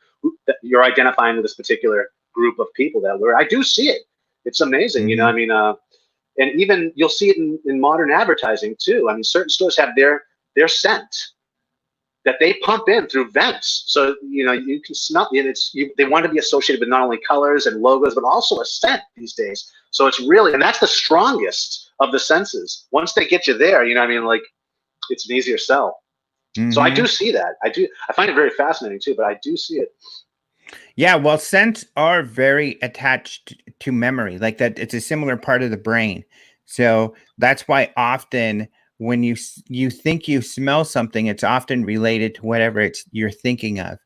You're identifying with this particular group of people that wear. I do see it. It's amazing, you know. I mean, and even you'll see it in modern advertising too. I mean, certain stores have their scent that they pump in through vents, so you know you can smell it. They want to be associated with not only colors and logos, but also a scent these days. So it's really, and that's the strongest of the senses. Once they get you there, you know, I mean, like, it's an easier sell. So I do see that. I find it very fascinating too, but I do see it. Yeah, well, scents are very attached to memory, like that. It's a similar part of the brain. So that's why often when you think you smell something, it's often related to whatever you're thinking of.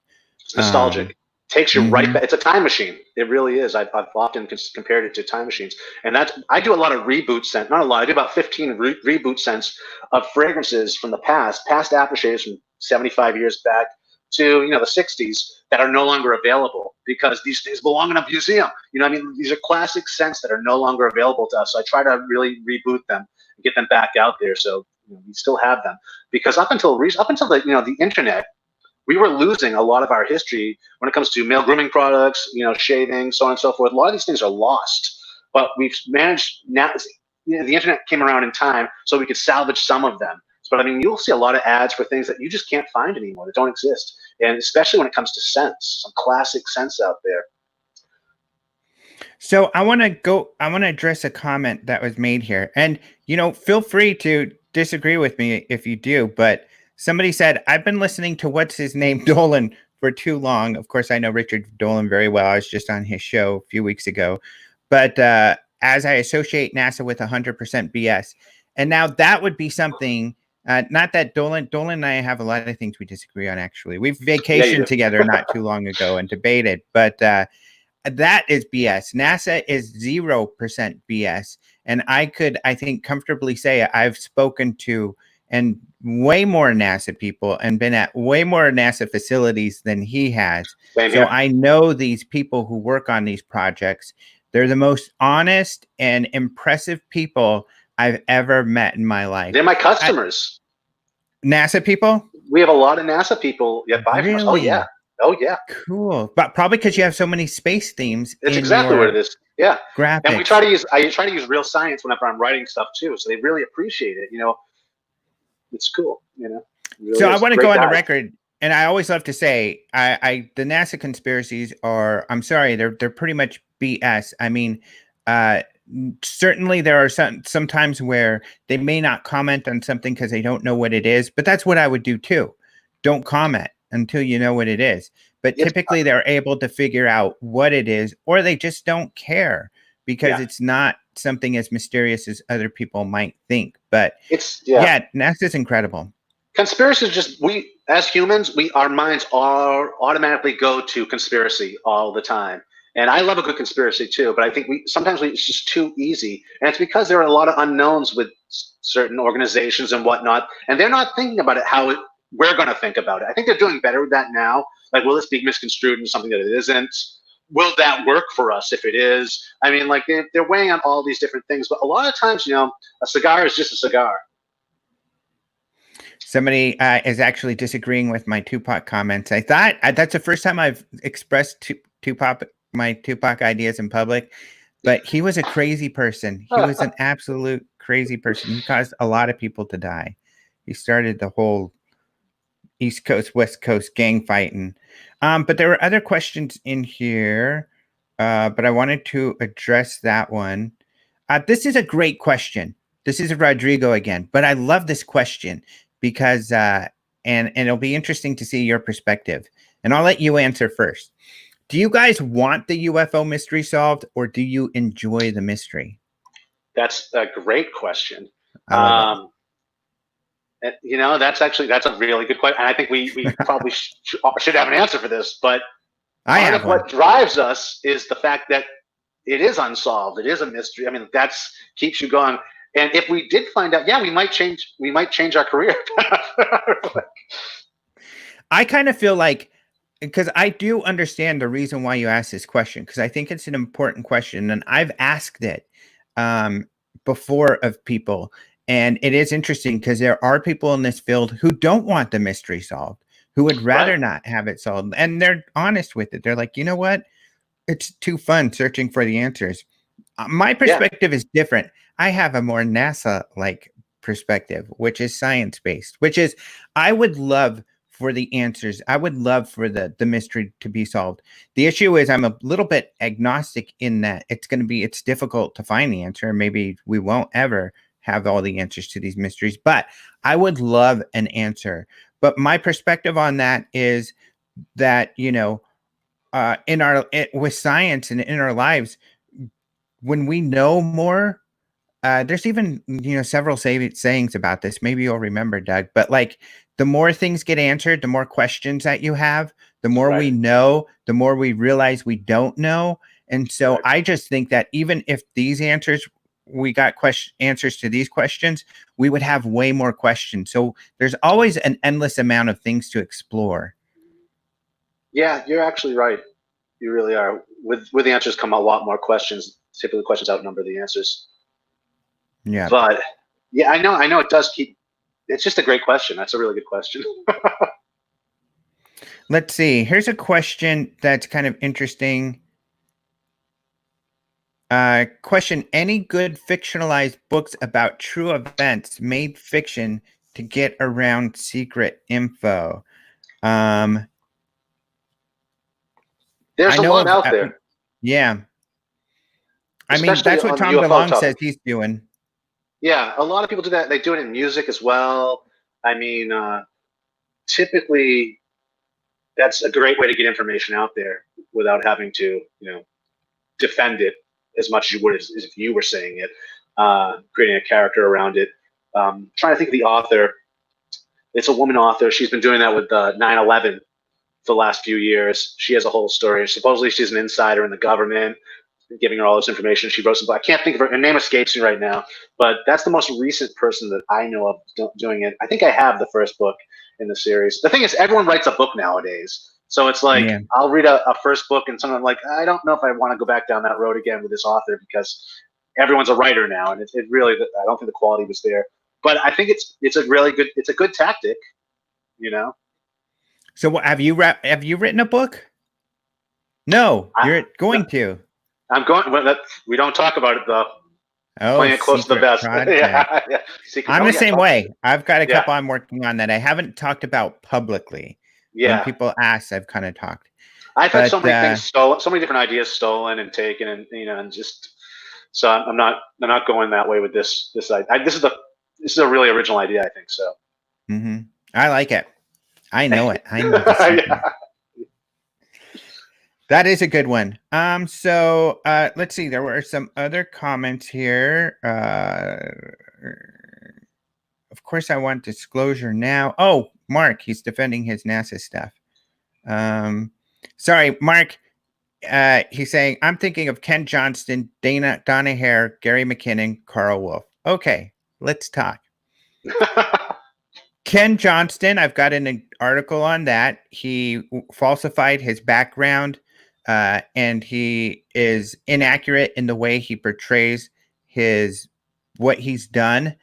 It's nostalgic. Takes you right back. It's a time machine. It really is. I've often compared it to time machines. And I do a lot of reboot scents. Not a lot. I do about 15 reboot scents of fragrances from the past aftershaves from 75 years back to, you know, the 60s that are no longer available because these things belong in a museum. You know, I mean, these are classic scents that are no longer available to us. So I try to really reboot them and get them back out there. So, you know, we still have them, because up until the, you know, the internet, we were losing a lot of our history when it comes to male grooming products, you know, shaving, so on and so forth. A lot of these things are lost, but we've managed now. You know, the internet came around in time, so we could salvage some of them. But I mean, you'll see a lot of ads for things that you just can't find anymore, that don't exist, and especially when it comes to scents, some classic scents out there. So I want to address a comment that was made here, and you know, feel free to disagree with me if you do, but somebody said, I've been listening to what's his name Dolan for too long. Of course, I know Richard Dolan very well. I was just on his show a few weeks ago. But as I associate NASA with 100% BS. And now that would be something, not that Dolan and I have a lot of things we disagree on, actually. We've vacationed together not too long ago and debated. But that is BS. NASA is 0% BS. And I think, comfortably say I've spoken to and way more NASA people and been at way more NASA facilities than he has. So I know these people who work on these projects. They're the most honest and impressive people I've ever met in my life. They're my customers. NASA people? We have a lot of NASA people. Yeah, buy from us. Oh yeah. Oh yeah. Cool. But probably because you have so many space themes. It's exactly what it is. Yeah. Graphics. And I try to use real science whenever I'm writing stuff too. So they really appreciate it. You know, it's cool. You know. Really so I want to go on the record. and I always love to say, the NASA conspiracies are, I'm sorry, they're pretty much BS. I mean, uh, certainly there are some times where they may not comment on something because they don't know what it is, but that's what I would do too. Don't comment until you know what it is. But It's typically they're able to figure out what it is, or they just don't care because yeah, it's not something as mysterious as other people might think. But it's yeah, NASA's incredible. conspiracies. Just we as humans, our minds are automatically go to conspiracy all the time. And I love a good conspiracy too, but I think it's just too easy, and it's because there are a lot of unknowns with certain organizations and whatnot, and they're not thinking about it we're going to think about it. I think they're doing better with that now. Like, will this be misconstrued into something that it isn't? Will that work for us if it is? I mean, like they're weighing on all these different things, but a lot of times, a cigar is just a cigar. Somebody is actually disagreeing with my Tupac comments. I thought that's the first time I've expressed my Tupac ideas in public, but he was a crazy person. He was an absolute crazy person. He caused a lot of people to die. He started the whole East Coast, West Coast gang fighting. But there were other questions in here, but I wanted to address that one. This is a great question. This is Rodrigo again, but I love this question because, and it'll be interesting to see your perspective. And I'll let you answer first. Do you guys want the UFO mystery solved, or do you enjoy the mystery? That's a great question. I love it. That's a really good question. And I think we probably should have an answer for this, but part of what drives us is the fact that it is unsolved. It is a mystery. I mean, that's keeps you going. And if we did find out, we might change our career. I kind of feel like, because I do understand the reason why you asked this question, because I think it's an important question, and I've asked it before of people. And it is interesting because there are people in this field who don't want the mystery solved, who would rather not have it solved. And they're honest with it. They're like, you know what? It's too fun searching for the answers. My perspective is different. I have a more NASA-like perspective, which is science-based, which is I would love for the answers. I would love for the mystery to be solved. The issue is I'm a little bit agnostic in that it's difficult to find the answer. Maybe we won't ever have all the answers to these mysteries, but I would love an answer. But my perspective on that is that, with science and in our lives, when we know more, there's even, several sayings about this. Maybe you'll remember, Doug, but like the more things get answered, the more questions that you have, the more we know, the more we realize we don't know. And so I just think that even if these answers, we got answers to these questions, we would have way more questions. So there's always an endless amount of things to explore. Yeah, you're actually right. You really are. With the answers come a lot more questions. Typically, questions outnumber the answers. Yeah. But yeah, I know it does keep. It's just a great question. That's a really good question. Let's see. Here's a question that's kind of interesting. Question: any good fictionalized books about true events made fiction to get around secret info? There's a lot out there. Yeah. Especially I mean, that's what Tom DeLonge says he's doing. Yeah, a lot of people do that. They do it in music as well. I mean, typically, that's a great way to get information out there without having to, defend it as much as you would as if you were saying it, creating a character around it. Trying to think of the author. It's a woman author. She's been doing that with 9/11 for the last few years. She has a whole story. Supposedly, she's an insider in the government, giving her all this information. She wrote some book. I can't think of her name escapes me right now, but that's the most recent person that I know of doing it. I think I have the first book in the series. The thing is, everyone writes a book nowadays. So it's like, I'll read a first book and someone like, I don't know if I want to go back down that road again with this author because everyone's a writer now. And it really, I don't think the quality was there, but I think it's a really good, it's a good tactic, So have you written a book? No, you're going to. I'm going. We don't talk about it though. Oh, playing it close to the vest. Yeah. I'm the same way. I've got a couple I'm working on that I haven't talked about publicly, When Yeah. people ask, I've kind of talked. I've had But so many things stolen, so many different ideas stolen and taken, and and just so I'm not going that way with this. This is a really original idea, I think. So I like it. I know it. I know the secret. yeah. That is a good one. So let's see. There were some other comments here. Of course, I want disclosure now. Oh, Mark, he's defending his NASA stuff. Sorry, Mark. He's saying, I'm thinking of Ken Johnston, Donna Hare, Gary McKinnon, Carl Wolf. Okay, let's talk. Ken Johnston, I've got an article on that. He falsified his background, and he is inaccurate in the way he portrays what he's done.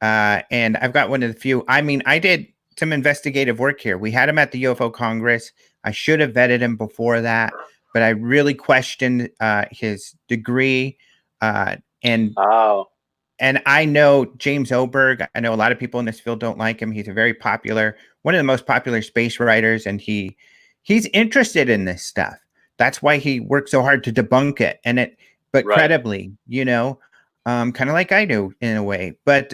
And I've got one of the few. I mean, I did some investigative work here. We had him at the UFO Congress. I should have vetted him before that, but I really questioned his degree. And I know James Oberg. I know a lot of people in this field don't like him. He's a very popular, one of the most popular space writers, and he's interested in this stuff. That's why he worked so hard to debunk it, but Right. credibly, kind of like I do in a way. But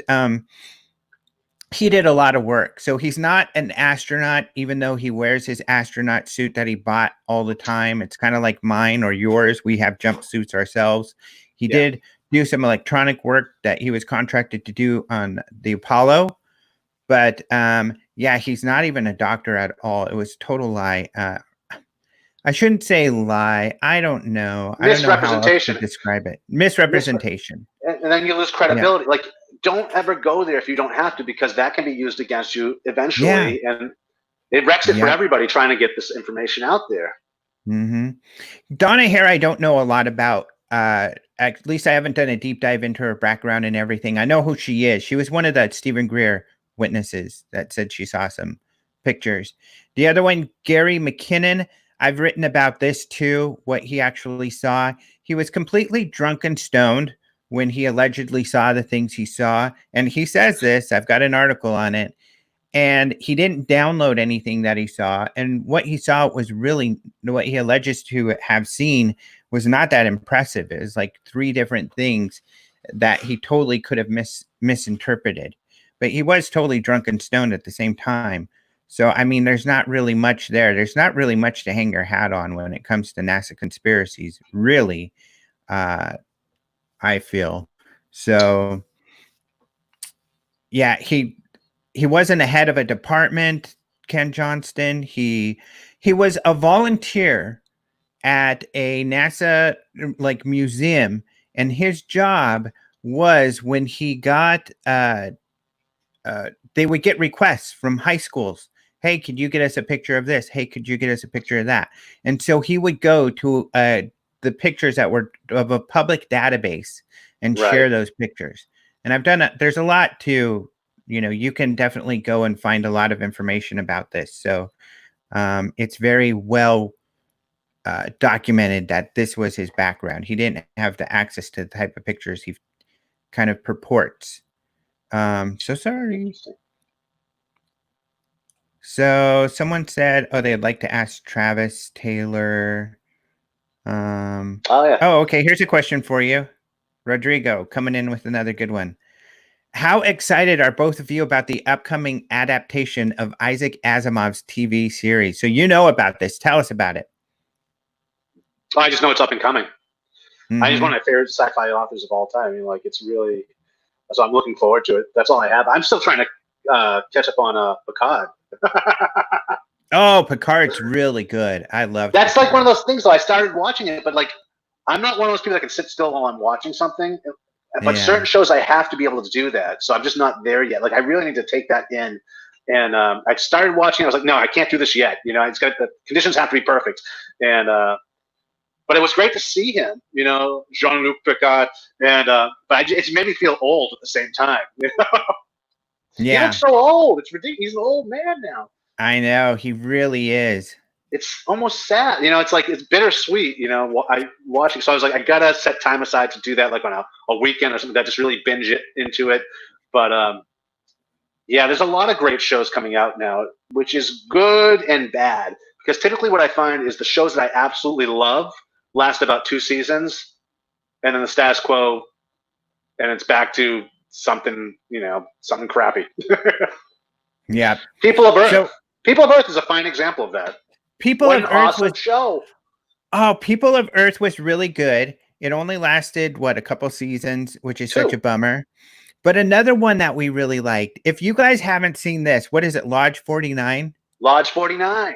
he did a lot of work. So he's not an astronaut, even though he wears his astronaut suit that he bought all the time. It's kind of like mine or yours. We have jumpsuits ourselves. He did do some electronic work that he was contracted to do on the Apollo. But he's not even a doctor at all. It was total lie. I shouldn't say lie. I don't know. I don't know how else to describe it. Misrepresentation. And then you lose credibility. Like, don't ever go there if you don't have to, because that can be used against you eventually. And it wrecks it for everybody trying to get this information out there. Donna Hare, I don't know a lot about. At least I haven't done a deep dive into her background and everything. I know who she is. She was one of the Stephen Greer witnesses that said she saw some pictures. The other one, Gary McKinnon, I've written about this too, what he actually saw. He was completely drunk and stoned when he allegedly saw the things he saw. And he says this, I've got an article on it. And he didn't download anything that he saw. And what he saw was really, what he alleges to have seen was not that impressive. It was like 3 different things that he totally could have misinterpreted. But he was totally drunk and stoned at the same time. So, I mean, there's not really much there. There's not really much to hang your hat on when it comes to NASA conspiracies, really, I feel. So, yeah, he wasn't the head of a department, Ken Johnston. He was a volunteer at a NASA museum, and his job was when he got they would get requests from high schools. Hey, could you get us a picture of this? Hey, could you get us a picture of that? And so he would go to the pictures that were of a public database and share those pictures. And I've done it. There's a lot to, you can definitely go and find a lot of information about this. So it's very well documented that this was his background. He didn't have the access to the type of pictures he kind of purports. So sorry. So someone said, they'd like to ask Travis Taylor. Okay. Here's a question for you. Rodrigo coming in with another good one. How excited are both of you about the upcoming adaptation of Isaac Asimov's TV series? So you know about this. Tell us about it. I just know it's up and coming. He's one of my favorite sci-fi authors of all time. I mean, it's really, so I'm looking forward to it. That's all I have. I'm still trying to catch up on Picard. Oh, Picard's really good. I love that's Picard. Like one of those things though. I started watching it, but I'm not one of those people that can sit still while I'm watching something. But certain shows I have to be able to do that. So I'm just not there yet. I really need to take that in. And I started watching. I was like, no, I can't do this yet. It's got the conditions have to be perfect. And but it was great to see him. Jean-Luc Picard. And but it's made me feel old at the same time. Yeah, he looks so old. It's ridiculous. He's an old man now. I know, he really is. It's almost sad. It's bittersweet. I watching. So I was like, I gotta set time aside to do that, on a weekend or something. That just really binge it into it. But Yeah, there's a lot of great shows coming out now, which is good and bad. Because typically, what I find is the shows that I absolutely love last about 2 seasons, and then the status quo, and it's back to something, something crappy. Yeah. People of Earth. So People of Earth is a fine example of that. People What of an Earth was awesome show. People of Earth was really good. It only lasted a couple seasons, which is such a 2. bummer. But another one that we really liked. If you guys haven't seen this, what is it? Lodge 49? Lodge 49.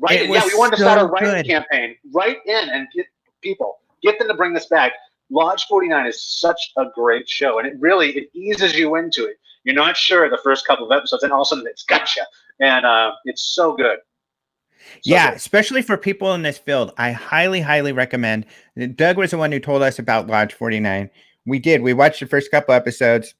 Write It in. Yeah, was we wanted to start a so writing good. campaign. Write in and get them to bring this back. Lodge 49 is such a great show, and it eases you into it. You're not sure the first couple of episodes, and all of a sudden it's gotcha, and it's so good. So Yeah, good. especially for people in this field. I highly, highly recommend. Doug was the one who told us about Lodge 49. We did. We watched the first couple episodes,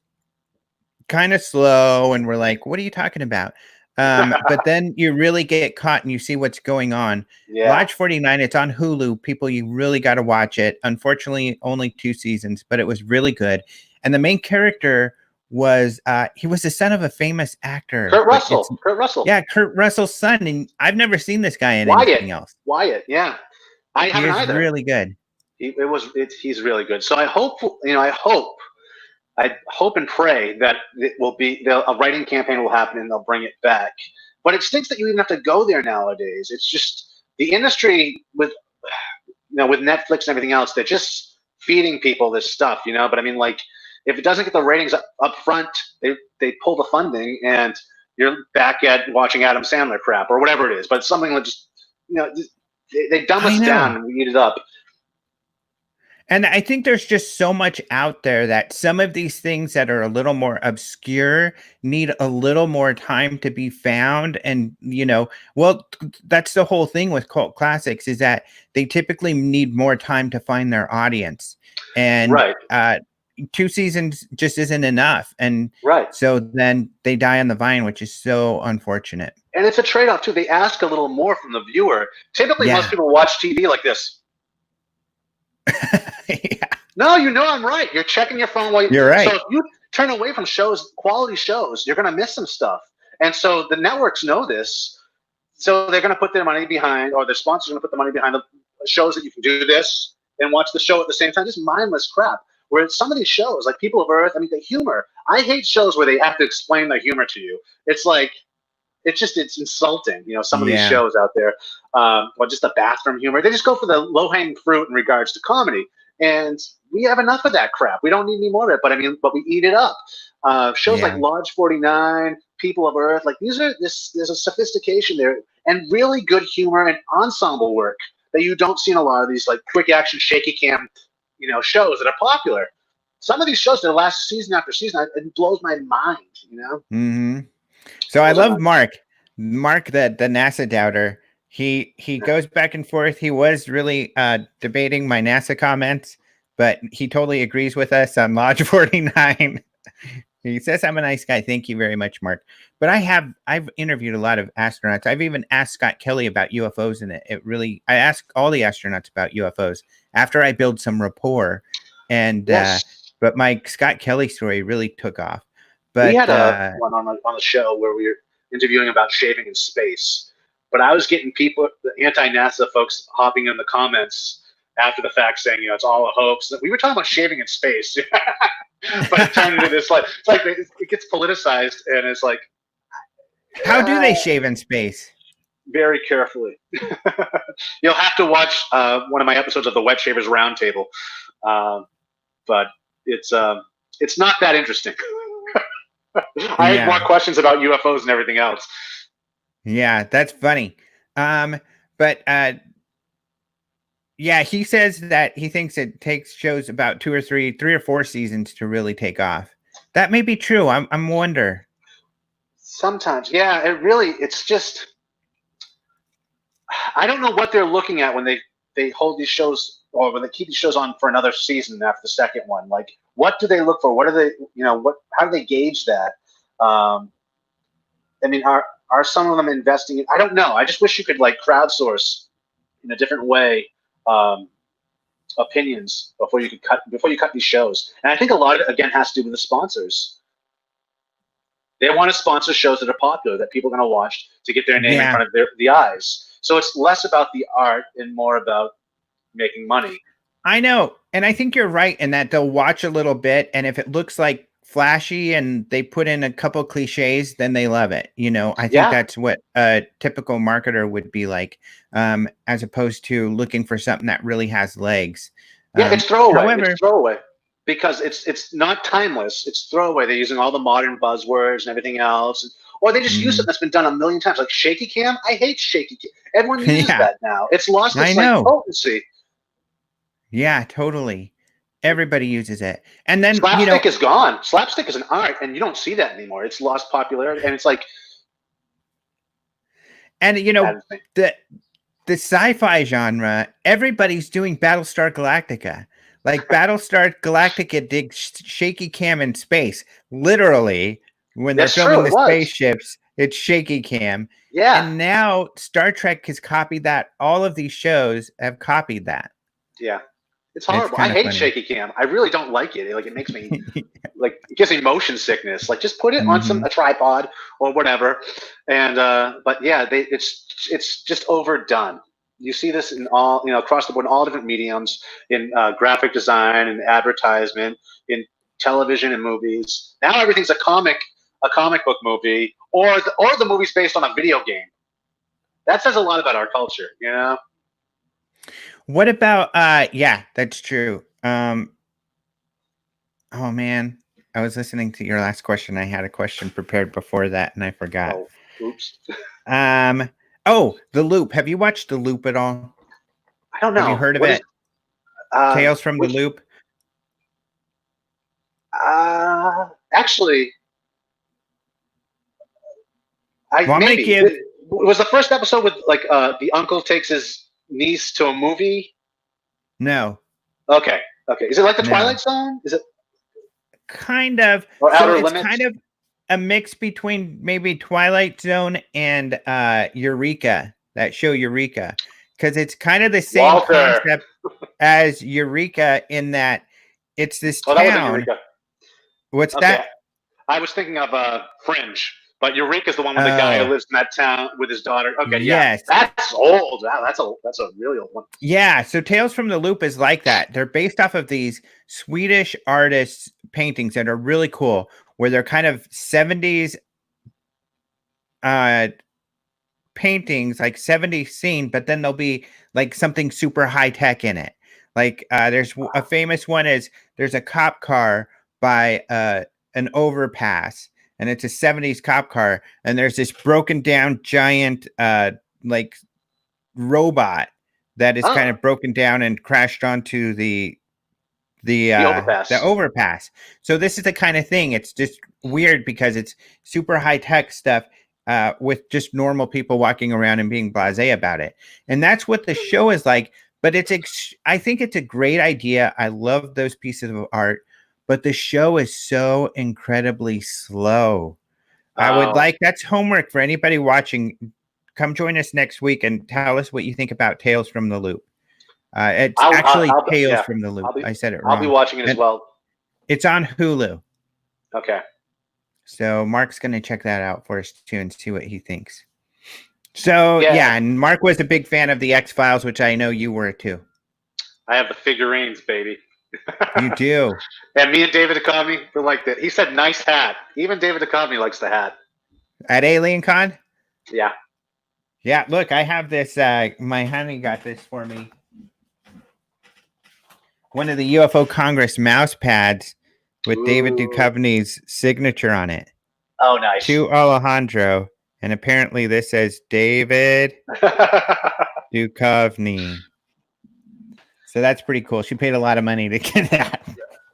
kind of slow, and we're like, what are you talking about? But then you really get caught and you see what's going on. Yeah. Lodge 49, it's on Hulu. People, you really got to watch it. Unfortunately, only 2 seasons, but it was really good. And the main character was he was the son of a famous actor, Kurt but it's Russell. Kurt Russell. yeah, Kurt Russell's son, and I've never seen this guy in Wyatt. anything else. Wyatt. Yeah. I He haven't is either. really good. He's really good. So I hope and pray that it will be a writing campaign will happen and they'll bring it back. But it stinks that you even have to go there nowadays. It's just the industry with Netflix and everything else. They're just feeding people this stuff, But I mean, like, if it doesn't get the ratings up front, they pull the funding and you're back at watching Adam Sandler crap or whatever it is. But it's something that just they dumb us down and we eat it up. And I think there's just so much out there that some of these things that are a little more obscure need a little more time to be found. And, that's the whole thing with cult classics is that they typically need more time to find their audience. And Right. 2 seasons just isn't enough. And Right. so then they die on the vine, which is so unfortunate. And it's a trade-off too. They ask a little more from the viewer. Typically, Yeah. most people watch TV like this. Yeah. No, I'm right. You're checking your phone while You're right. So if you turn away from quality shows, you're going to miss some stuff. And so the networks know this. So they're going to put their money behind, or their sponsors are going to put the money behind the shows that you can do this and watch the show at the same time. Just mindless crap. Where some of these shows, like People of Earth, I mean, the humor. I hate shows where they have to explain the humor to you. It's like, it's insulting, some of these shows out there, or just the bathroom humor. They just go for the low-hanging fruit in regards to comedy. And we have enough of that crap. We don't need any more of it, but we eat it up. Shows like Lodge 49, People of Earth, like there's a sophistication there and really good humor and ensemble work that you don't see in a lot of these like quick action, shaky cam, shows that are popular. Some of these shows that last season after season, it blows my mind, Mm-hmm. So I love Mark. Mark, the NASA doubter. He goes back and forth. He was really debating my NASA comments, but he totally agrees with us on Lodge 49. He says I'm a nice guy. Thank you very much, Mark. But I've interviewed a lot of astronauts. I've even asked Scott Kelly about UFOs, and I ask all the astronauts about UFOs after I build some rapport. And but my Scott Kelly story really took off. But we had one on the show where we were interviewing about shaving in space, but I was getting people, the anti-NASA folks, hopping in the comments after the fact saying, it's all a hoax. We were talking about shaving in space, but it turned into this it gets politicized, and it's like, how do they shave in space? Very carefully. You'll have to watch one of my episodes of the Wet Shavers Roundtable, but it's not that interesting. I had more questions about UFOs and everything else. Yeah, that's funny. But he says that he thinks it takes shows about 3 or 4 seasons to really take off. That may be true. I'm wonder. Sometimes, yeah, it's just, I don't know what they're looking at when they hold these shows, or when they keep these shows on for another season after the second one. Like, what do they look for? What are they, how do they gauge that? I mean, are some of them investing in, I don't know. I just wish you could crowdsource in a different way opinions before you cut these shows. And I think a lot of it, again, has to do with the sponsors. They want to sponsor shows that are popular that people are going to watch to get their name in Yeah. front of the eyes. So it's less about the art and more about making money. I know. And I think you're right in that they'll watch a little bit. And if it looks like flashy and they put in a couple cliches, then they love it. You know, I think that's what a typical marketer would be like, as opposed to looking for something that really has legs. Yeah, it's throwaway. However, It's throwaway because it's not timeless. It's throwaway. They're using all the modern buzzwords and everything else, or they just use something that's been done a million times, like shaky cam. I hate shaky cam. Everyone uses yeah, that now. It's lost I its like know. potency. Yeah, totally. Everybody uses it. And then, Slapstick is gone. Slapstick is an art, and you don't see that anymore. It's lost popularity, and it's like, and the sci-fi genre, everybody's doing Battlestar Galactica. Like Battlestar Galactica did shaky cam in space. Literally, when they're filming the spaceships, it's shaky cam. Yeah. And now Star Trek has copied that. All of these shows have copied that. Yeah. It's horrible. I hate shaky cam. I really don't like it. Like, it makes me like, it gives me motion sickness. Like, just put it on a tripod or whatever. And but yeah, it's just overdone. You see this in all, across the board, in all different mediums, in graphic design and advertisement, in television and movies. Now everything's a comic book movie, or the movie's based on a video game. That says a lot about our culture, What about yeah, that's true. Oh man, I was listening to your last question. I had a question prepared before that and I forgot. Oh, oops. Oh, The Loop. Have you watched The Loop at all? I don't know. Have you heard of it? Tales from the Loop? Actually, maybe. Give... Was the first episode with like the uncle takes his niece to a movie? No. Okay. Is it like the Twilight Zone? Is it kind of? Or so it's kind of a mix between maybe Twilight Zone and Eureka, that show Eureka, because it's kind of the same concept as Eureka in that it's this town. That wasn't Eureka. What's that? I was thinking of Fringe, but Eureka's the one with the guy who lives in that town with his daughter. Okay, yes. That's old. Wow, that's a really old one. Yeah, so Tales from the Loop is like that. They're based off of these Swedish artists' paintings that are really cool, where they're kind of 70s paintings, like 70s scene, but then there'll be like something super high tech in it. Like there's a famous one is there's a cop car by an overpass, and it's a 70s cop car, and there's this broken down giant like robot that is kind of broken down and crashed onto the overpass. So this is the kind of thing. It's just weird because it's super high tech stuff with just normal people walking around and being blasé about it. And that's what the show is like. But I think it's a great idea. I love those pieces of art, but the show is so incredibly slow. I would that's homework for anybody watching. Come join us next week and tell us what you think about Tales from the Loop. It's actually Tales from the Loop. I said it wrong. I'll be watching it as well. It's on Hulu. Okay. So Mark's going to check that out for us too and see what he thinks. So yeah, and Mark was a big fan of the X-Files, which I know you were too. I have the figurines, baby. You do. And me and David Duchovny were like that. He said, "Nice hat." Even David Duchovny likes the hat. At Alien Con? Yeah. Yeah, look, I have this. My honey got this for me. One of the UFO Congress mouse pads with David Duchovny's signature on it. Oh, nice. To Alejandro. And apparently this says David Duchovny. So that's pretty cool. She paid a lot of money to get that.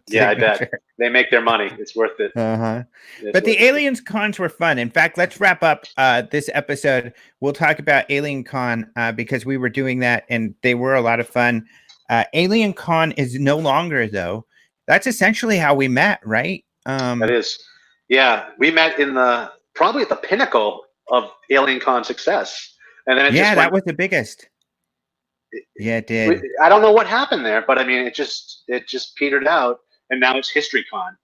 Yeah, signature. I bet. They make their money. It's worth it. But the Aliens Cons were fun. In fact, let's wrap up this episode. We'll talk about Alien Con because we were doing that and they were a lot of fun. Alien Con is no longer, though. That's essentially how we met, right? That is. Yeah, we met probably at the pinnacle of Alien Con success. And then that was the biggest. Yeah, it did. I don't know what happened there, but I mean, it just petered out, and now it's History Con.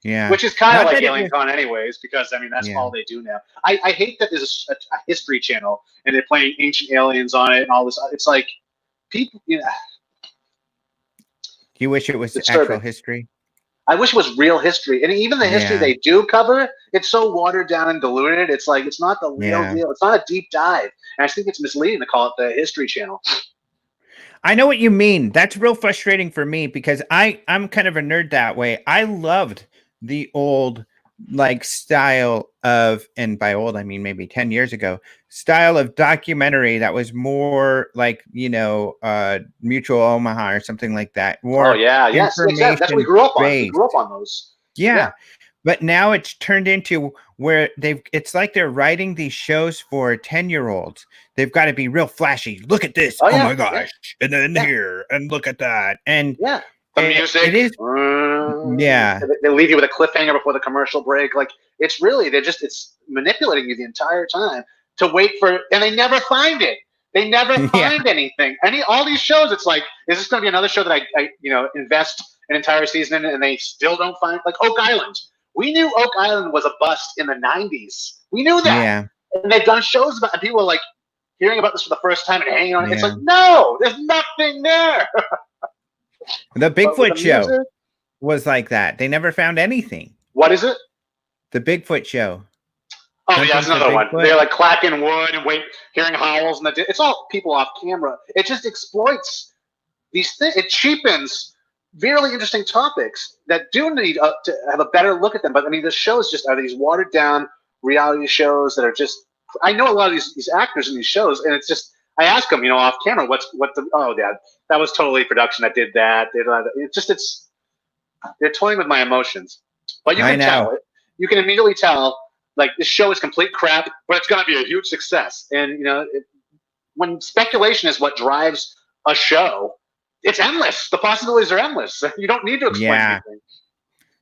Yeah. Which is kind of Not like that it Alien was. Con anyways, because, I mean, that's Yeah. all they do now. I hate that there's a history channel and they're playing Ancient Aliens on it and all this. It's like, people, Do you wish it was actual disturbing. history? I wish it was real history. And even the history Yeah. they do cover, it's so watered down and diluted. It's like, it's not the real Yeah. deal. It's not a deep dive. And I think it's misleading to call it the History Channel. I know what you mean. That's real frustrating for me because I'm kind of a nerd that way. I loved the old like style of, and by old I mean maybe 10 years ago, style of documentary that was more like, Mutual Omaha or something like that. Oh, More yeah. Yes. Exactly. That's what we information grew up on. We grew up based. on those. Yeah. Yeah. But now it's turned into where it's like they're writing these shows for 10-year-olds. They've got to be real flashy. Look at this. Oh, Oh yeah. my gosh. And then Yeah. here and look at that. And Yeah. The music. it is, yeah. They leave you with a cliffhanger before the commercial break. Like, it's really, it's manipulating you the entire time to wait for, and they never find it. They never Yeah. find anything. All these shows, it's like, is this going to be another show that I invest an entire season in and they still don't find, like Oak Island. We knew Oak Island was a bust in the 90s. We knew that. Yeah. And they've done shows about it, and people are like hearing about this for the first time and hanging on it. It's Yeah. like, no, there's nothing there. The But with Bigfoot the show music, was like that. They never found anything. what is it? The Bigfoot show. Oh, Hunting yeah, that's for another one. Bigfoot. They're like clacking wood and hearing howls, and it's all people off camera. It just exploits these things. It cheapens really interesting topics that do need to have a better look at them. But I mean, the shows just are these watered down reality shows that are just. I know a lot of these actors in these shows, and it's just. I ask them, off camera, Dad, that was totally production that did that. They're toying with my emotions. But you I can know. tell it. You can immediately tell, like, this show is complete crap, but it's going to be a huge success. And, when speculation is what drives a show, it's endless. The possibilities are endless. You don't need to explain Yeah. anything.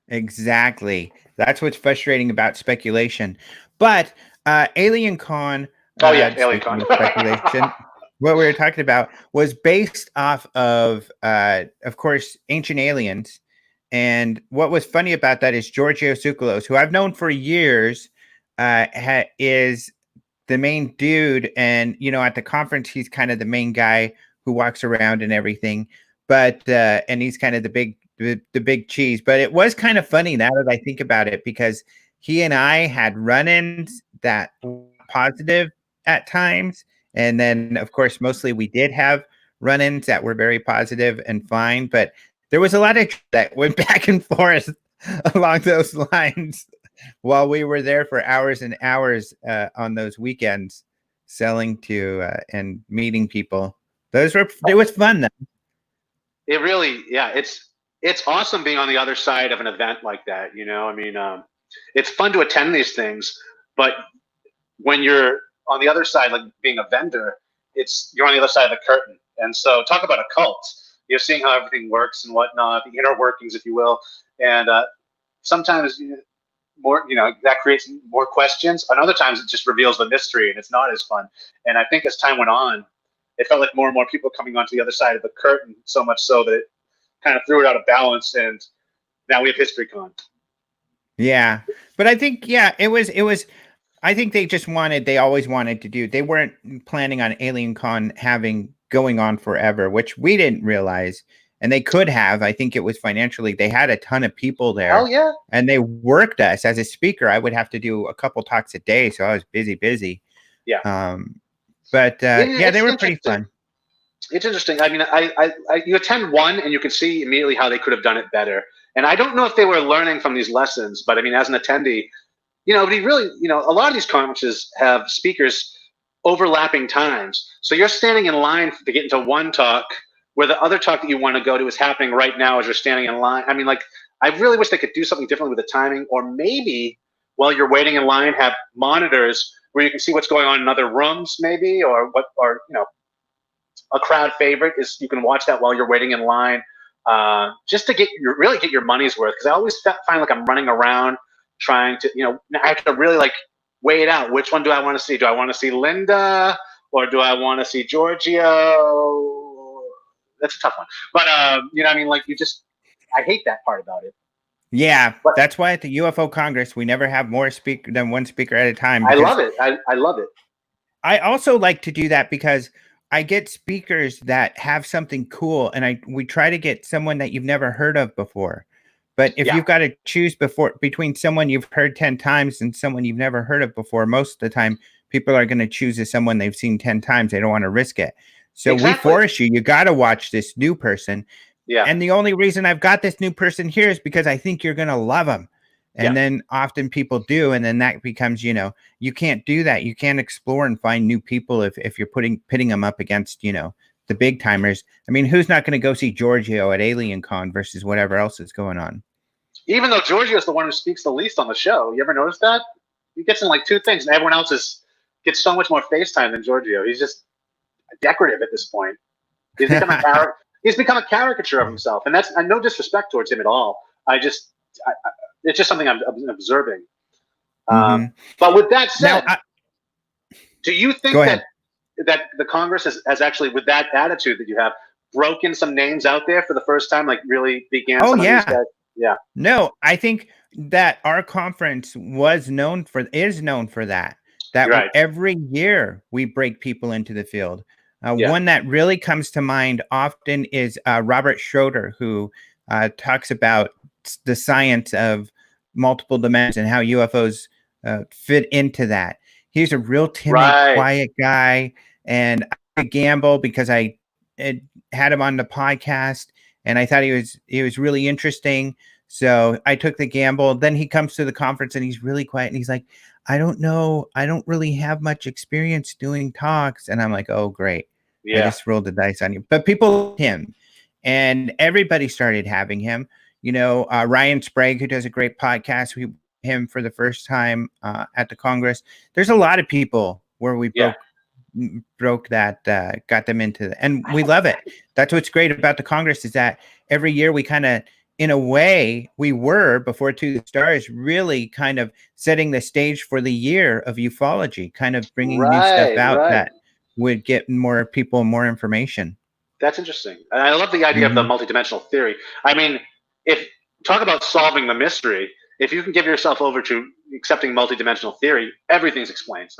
Exactly. That's what's frustrating about speculation. But Alien Con, Oh, yeah, Alien speaking Con. of speculation, what we were talking about was based off of course, Ancient Aliens. And what was funny about that is Giorgio Tsoukalos, who I've known for years, is the main dude. And, at the conference, he's kind of the main guy who walks around and everything. But and he's kind of the big cheese. But it was kind of funny now that I think about it, because he and I had run-ins that were positive at times. And then, of course, mostly we did have run-ins that were very positive and fine. But there was a lot of that went back and forth along those lines while we were there for hours and hours on those weekends selling to and meeting people. It was fun though. It really, yeah, it's awesome being on the other side of an event like that. I mean, it's fun to attend these things, but when you're on the other side, like being a vendor, you're on the other side of the curtain. And so, talk about a cult. You're seeing how everything works and whatnot, the inner workings, if you will. And sometimes more, that creates more questions. And other times, it just reveals the mystery, and it's not as fun. And I think as time went on, it felt like more and more people coming onto the other side of the curtain, so much so that it kind of threw it out of balance. And now we have HistoryCon. Yeah, but I think it was. I think they always wanted to do. They weren't planning on Alien Con going on forever, which we didn't realize. And they could have. I think it was financially. They had a ton of people there. Oh, yeah. And they worked us as a speaker. I would have to do a couple talks a day, so I was busy. Yeah. But they were pretty fun. It's interesting. I mean, you attend one and you can see immediately how they could have done it better. And I don't know if they were learning from these lessons, but I mean, as an attendee, a lot of these conferences have speakers overlapping times. So you're standing in line to get into one talk where the other talk that you want to go to is happening right now as you're standing in line. I mean, like, I really wish they could do something differently with the timing, or maybe while you're waiting in line, have monitors where you can see what's going on in other rooms, maybe, or a crowd favorite is you can watch that while you're waiting in line, just to get your money's worth. Because I always find like I'm running around trying to, I have to really like weigh it out. Which one do I want to see? Do I want to see Linda or do I want to see Giorgio? That's a tough one. But I mean, like I hate that part about it. Yeah, But that's why at the UFO Congress we never have more speaker than one speaker at a time, I because love it. I love it. I also like to do that because I get speakers that have something cool, and we try to get someone that you've never heard of before. But if Yeah, you've got to choose between someone you've heard 10 times and someone you've never heard of before, most of the time people are going to choose as someone they've seen 10 times. They don't want to risk it. So we exactly. force you got to watch this new person. Yeah, And the only reason I've got this new person here is because I think you're going to love them. yeah, And then often people do. And then that becomes, you can't do that. You can't explore and find new people if you're pitting them up against, the big timers. I mean, who's not going to go see Giorgio at Alien Con versus whatever else is going on? even though Giorgio's the one who speaks the least on the show. You ever notice that? He gets in like two things, and everyone else gets so much more face time than Giorgio. He's just decorative at this point. He's become a character. He's become a caricature of himself, and that's no disrespect towards him at all. It's just something I'm observing. Mm-hmm. But with that Now, said, do you think go ahead. that the Congress has actually, with that attitude that you have, broken some names out there for the first time? Like really began Oh, some of these yeah. guys? Yeah. No, I think that our conference is known for that. That Right. every year we break people into the field. Yeah. One that really comes to mind often is Robert Schroeder, who talks about the science of multiple dimensions and how UFOs fit into that. He's a real timid, Right. quiet guy, and I gamble because I had him on the podcast, and I thought he was really interesting. So I took the gamble. Then he comes to the conference and he's really quiet, and he's like, I don't know. I don't really have much experience doing talks. And I'm like, oh, great. I Yeah. just rolled the dice on you. But people loved him, and everybody started having him. Ryan Sprague, who does a great podcast, we him for the first time at the Congress. There's a lot of people where we broke that, got them into and we love it. That's what's great about the Congress, is that every year we kind of, in a way, we were before To the Stars really kind of setting the stage for the year of ufology, kind of bringing new stuff out that would get more people more information. That's interesting. And I love the idea of the multidimensional theory. I mean, if talk about solving the mystery, if you can give yourself over to accepting multidimensional theory, everything's explained.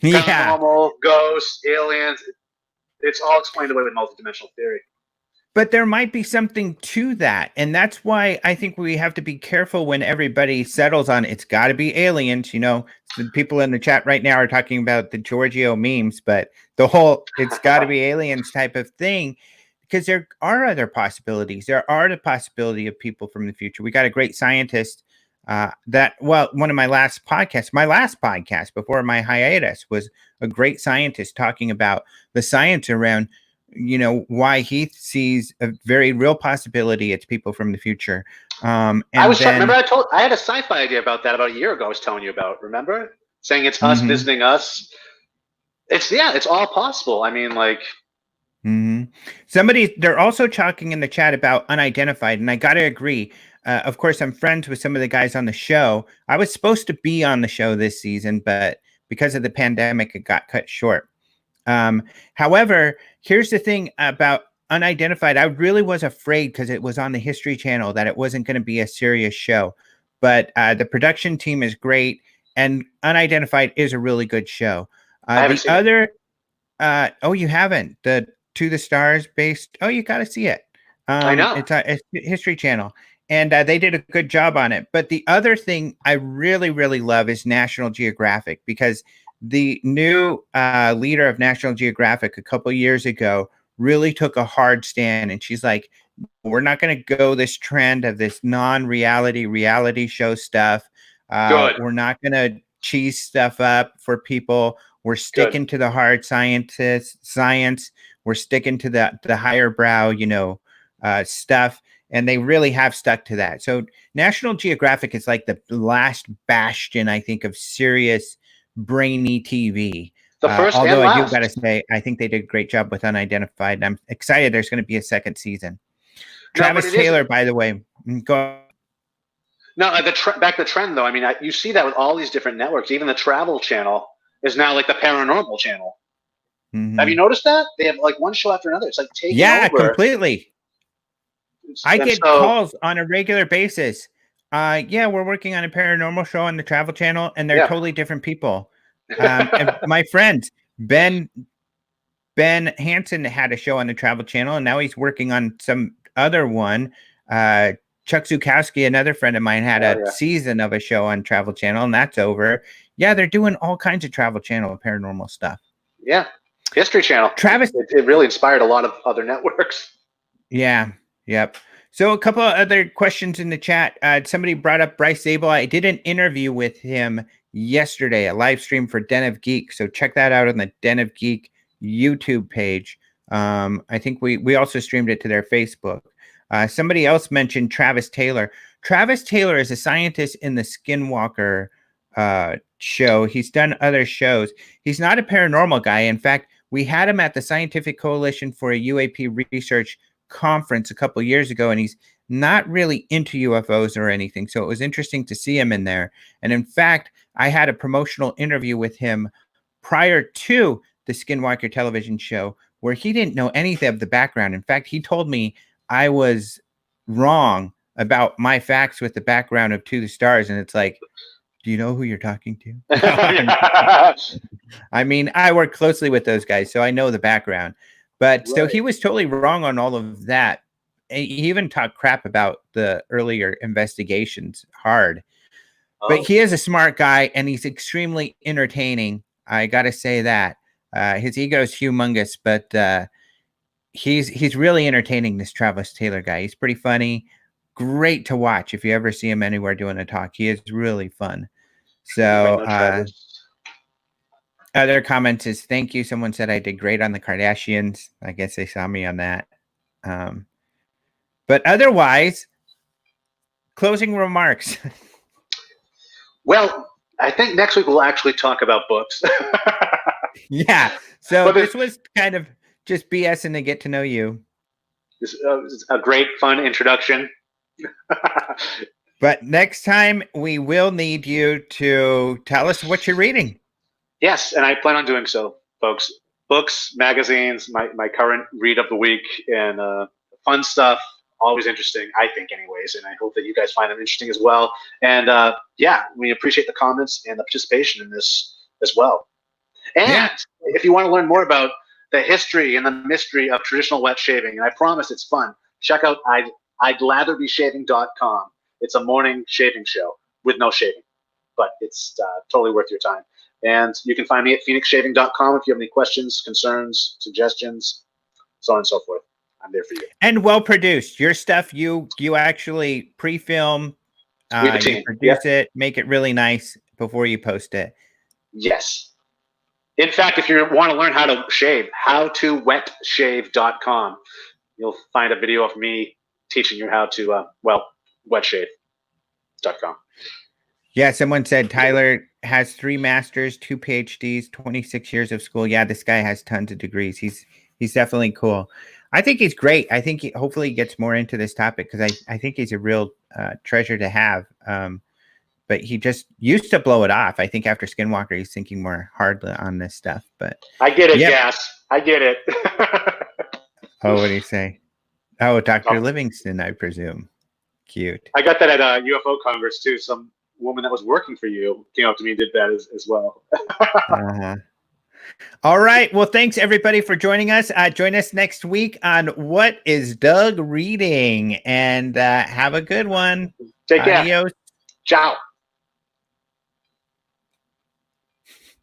Yeah. Paranormal, ghosts, aliens, it's all explained away with multidimensional theory. But there might be something to that. And that's why I think we have to be careful when everybody settles on it's got to be aliens. The people in the chat right now are talking about the Giorgio memes, but the whole it's got to be aliens type of thing, because there are other possibilities. There are the possibility of people from the future. We got a great scientist one of my last podcast before my hiatus was a great scientist talking about the science around why he sees a very real possibility it's people from the future. And remember I had a sci-fi idea about that about a year ago. I was telling you about, remember, saying it's us visiting us. It's all possible. I mean, like, they're also talking in the chat about unidentified, and I gotta agree. Of course, I'm friends with some of the guys on the show. I was supposed to be on the show this season, but because of the pandemic, it got cut short. However, here's the thing about unidentified. I really was afraid, because it was on the History Channel, that it wasn't going to be a serious show. But the production team is great, and unidentified is a really good show. I haven't seen it. Oh, you haven't? The To the Stars based. Oh, you got to see it. I know. It's a History Channel, and they did a good job on it. But the other thing I really, really love is National Geographic, because the new leader of National Geographic a couple years ago really took a hard stand, and she's like, we're not going to go this trend of this reality show stuff. We're not going to cheese stuff up for people. We're sticking to the hard science. We're sticking to the higher brow, stuff. And they really have stuck to that. So National Geographic is like the last bastion, I think, of serious brainy TV. Although I do got to say, I think they did a great job with Unidentified, and I'm excited there's going to be a second season. Travis Taylor, by the way, go. No, back to the trend, though. I mean, you see that with all these different networks. Even the Travel Channel is now like the Paranormal Channel. Have you noticed that? They have like one show after another. It's like taking over. Completely. I And get so, calls on a regular basis. Yeah, we're working on a paranormal show on the Travel Channel, and they're yeah. totally different people. And my friends, Ben Hansen had a show on the Travel Channel, and now he's working on some other one. Chuck Zukowski, another friend of mine, had Oh, a yeah. season of a show on Travel Channel, and that's over. Yeah, they're doing all kinds of Travel Channel paranormal stuff. Yeah. History Channel. Travis, It really inspired a lot of other networks. yeah, yep. So a couple of other questions in the chat. Somebody brought up Bryce Zabel. I did an interview with him yesterday, a live stream for Den of Geek. So check that out on the Den of Geek YouTube page. I think we also streamed it to their Facebook. Somebody else mentioned Travis Taylor. Travis Taylor is a scientist in the Skinwalker show. He's done other shows. He's not a paranormal guy. In fact, we had him at the Scientific Coalition for a UAP research conference a couple years ago, and he's not really into UFOs or anything. So it was interesting to see him in there. And in fact, I had a promotional interview with him prior to the Skinwalker television show where he didn't know anything of the background. In fact, he told me I was wrong about my facts with the background of To the Stars. And it's like, do you know who you're talking to? I mean, I work closely with those guys, so I know the background. But so he was totally wrong on all of that. He even talked crap about the earlier investigations hard. But he is a smart guy, and he's extremely entertaining. I got to say that. His ego is humongous, but he's really entertaining, this Travis Taylor guy. He's pretty funny. Great to watch if you ever see him anywhere doing a talk. He is really fun. So other comments is thank you. Someone said I did great on the Kardashians. I guess they saw me on that. But otherwise, closing remarks. Well, I think next week we'll actually talk about books. Yeah. So this was kind of just BSing to get to know you. This is a great, fun introduction. But next time we will need you to tell us what you're reading. Yes, and I plan on doing so, folks. Books, magazines, my current read of the week, and fun stuff. Always interesting, I think, anyways. And I hope that you guys find them interesting as well. And yeah, we appreciate the comments and the participation in this as well. And if you want to learn more about the history and the mystery of traditional wet shaving, and I promise it's fun, check out I'dlatherbeshaving.com. It's a morning shaving show with no shaving, but it's totally worth your time. And you can find me at phoenixshaving.com if you have any questions, concerns, suggestions, so on and so forth. I'm there for you. And well produced. Your stuff, you actually pre-film, you produce it, make it really nice before you post it. Yes. In fact, if you want to learn how to shave, howtowetshave.com. You'll find a video of me teaching you how to, wetshave.com. Yeah, someone said Tyler has 3 masters, 2 PhDs, 26 years of school. Yeah, this guy has tons of degrees. He's definitely cool. I think he's great. I think he hopefully gets more into this topic because I think he's a real treasure to have. But he just used to blow it off. I think after Skinwalker, he's thinking more hard on this stuff. But I get it, Gas. I get it. Oh, what do you say? Oh, Dr. Livingston, I presume. Cute. I got that at UFO Congress too. Some woman that was working for you came up to me and did that as well. All right. Well, thanks everybody for joining us. Join us next week on What is Doug Reading? And have a good one. Take care. Adios. Ciao.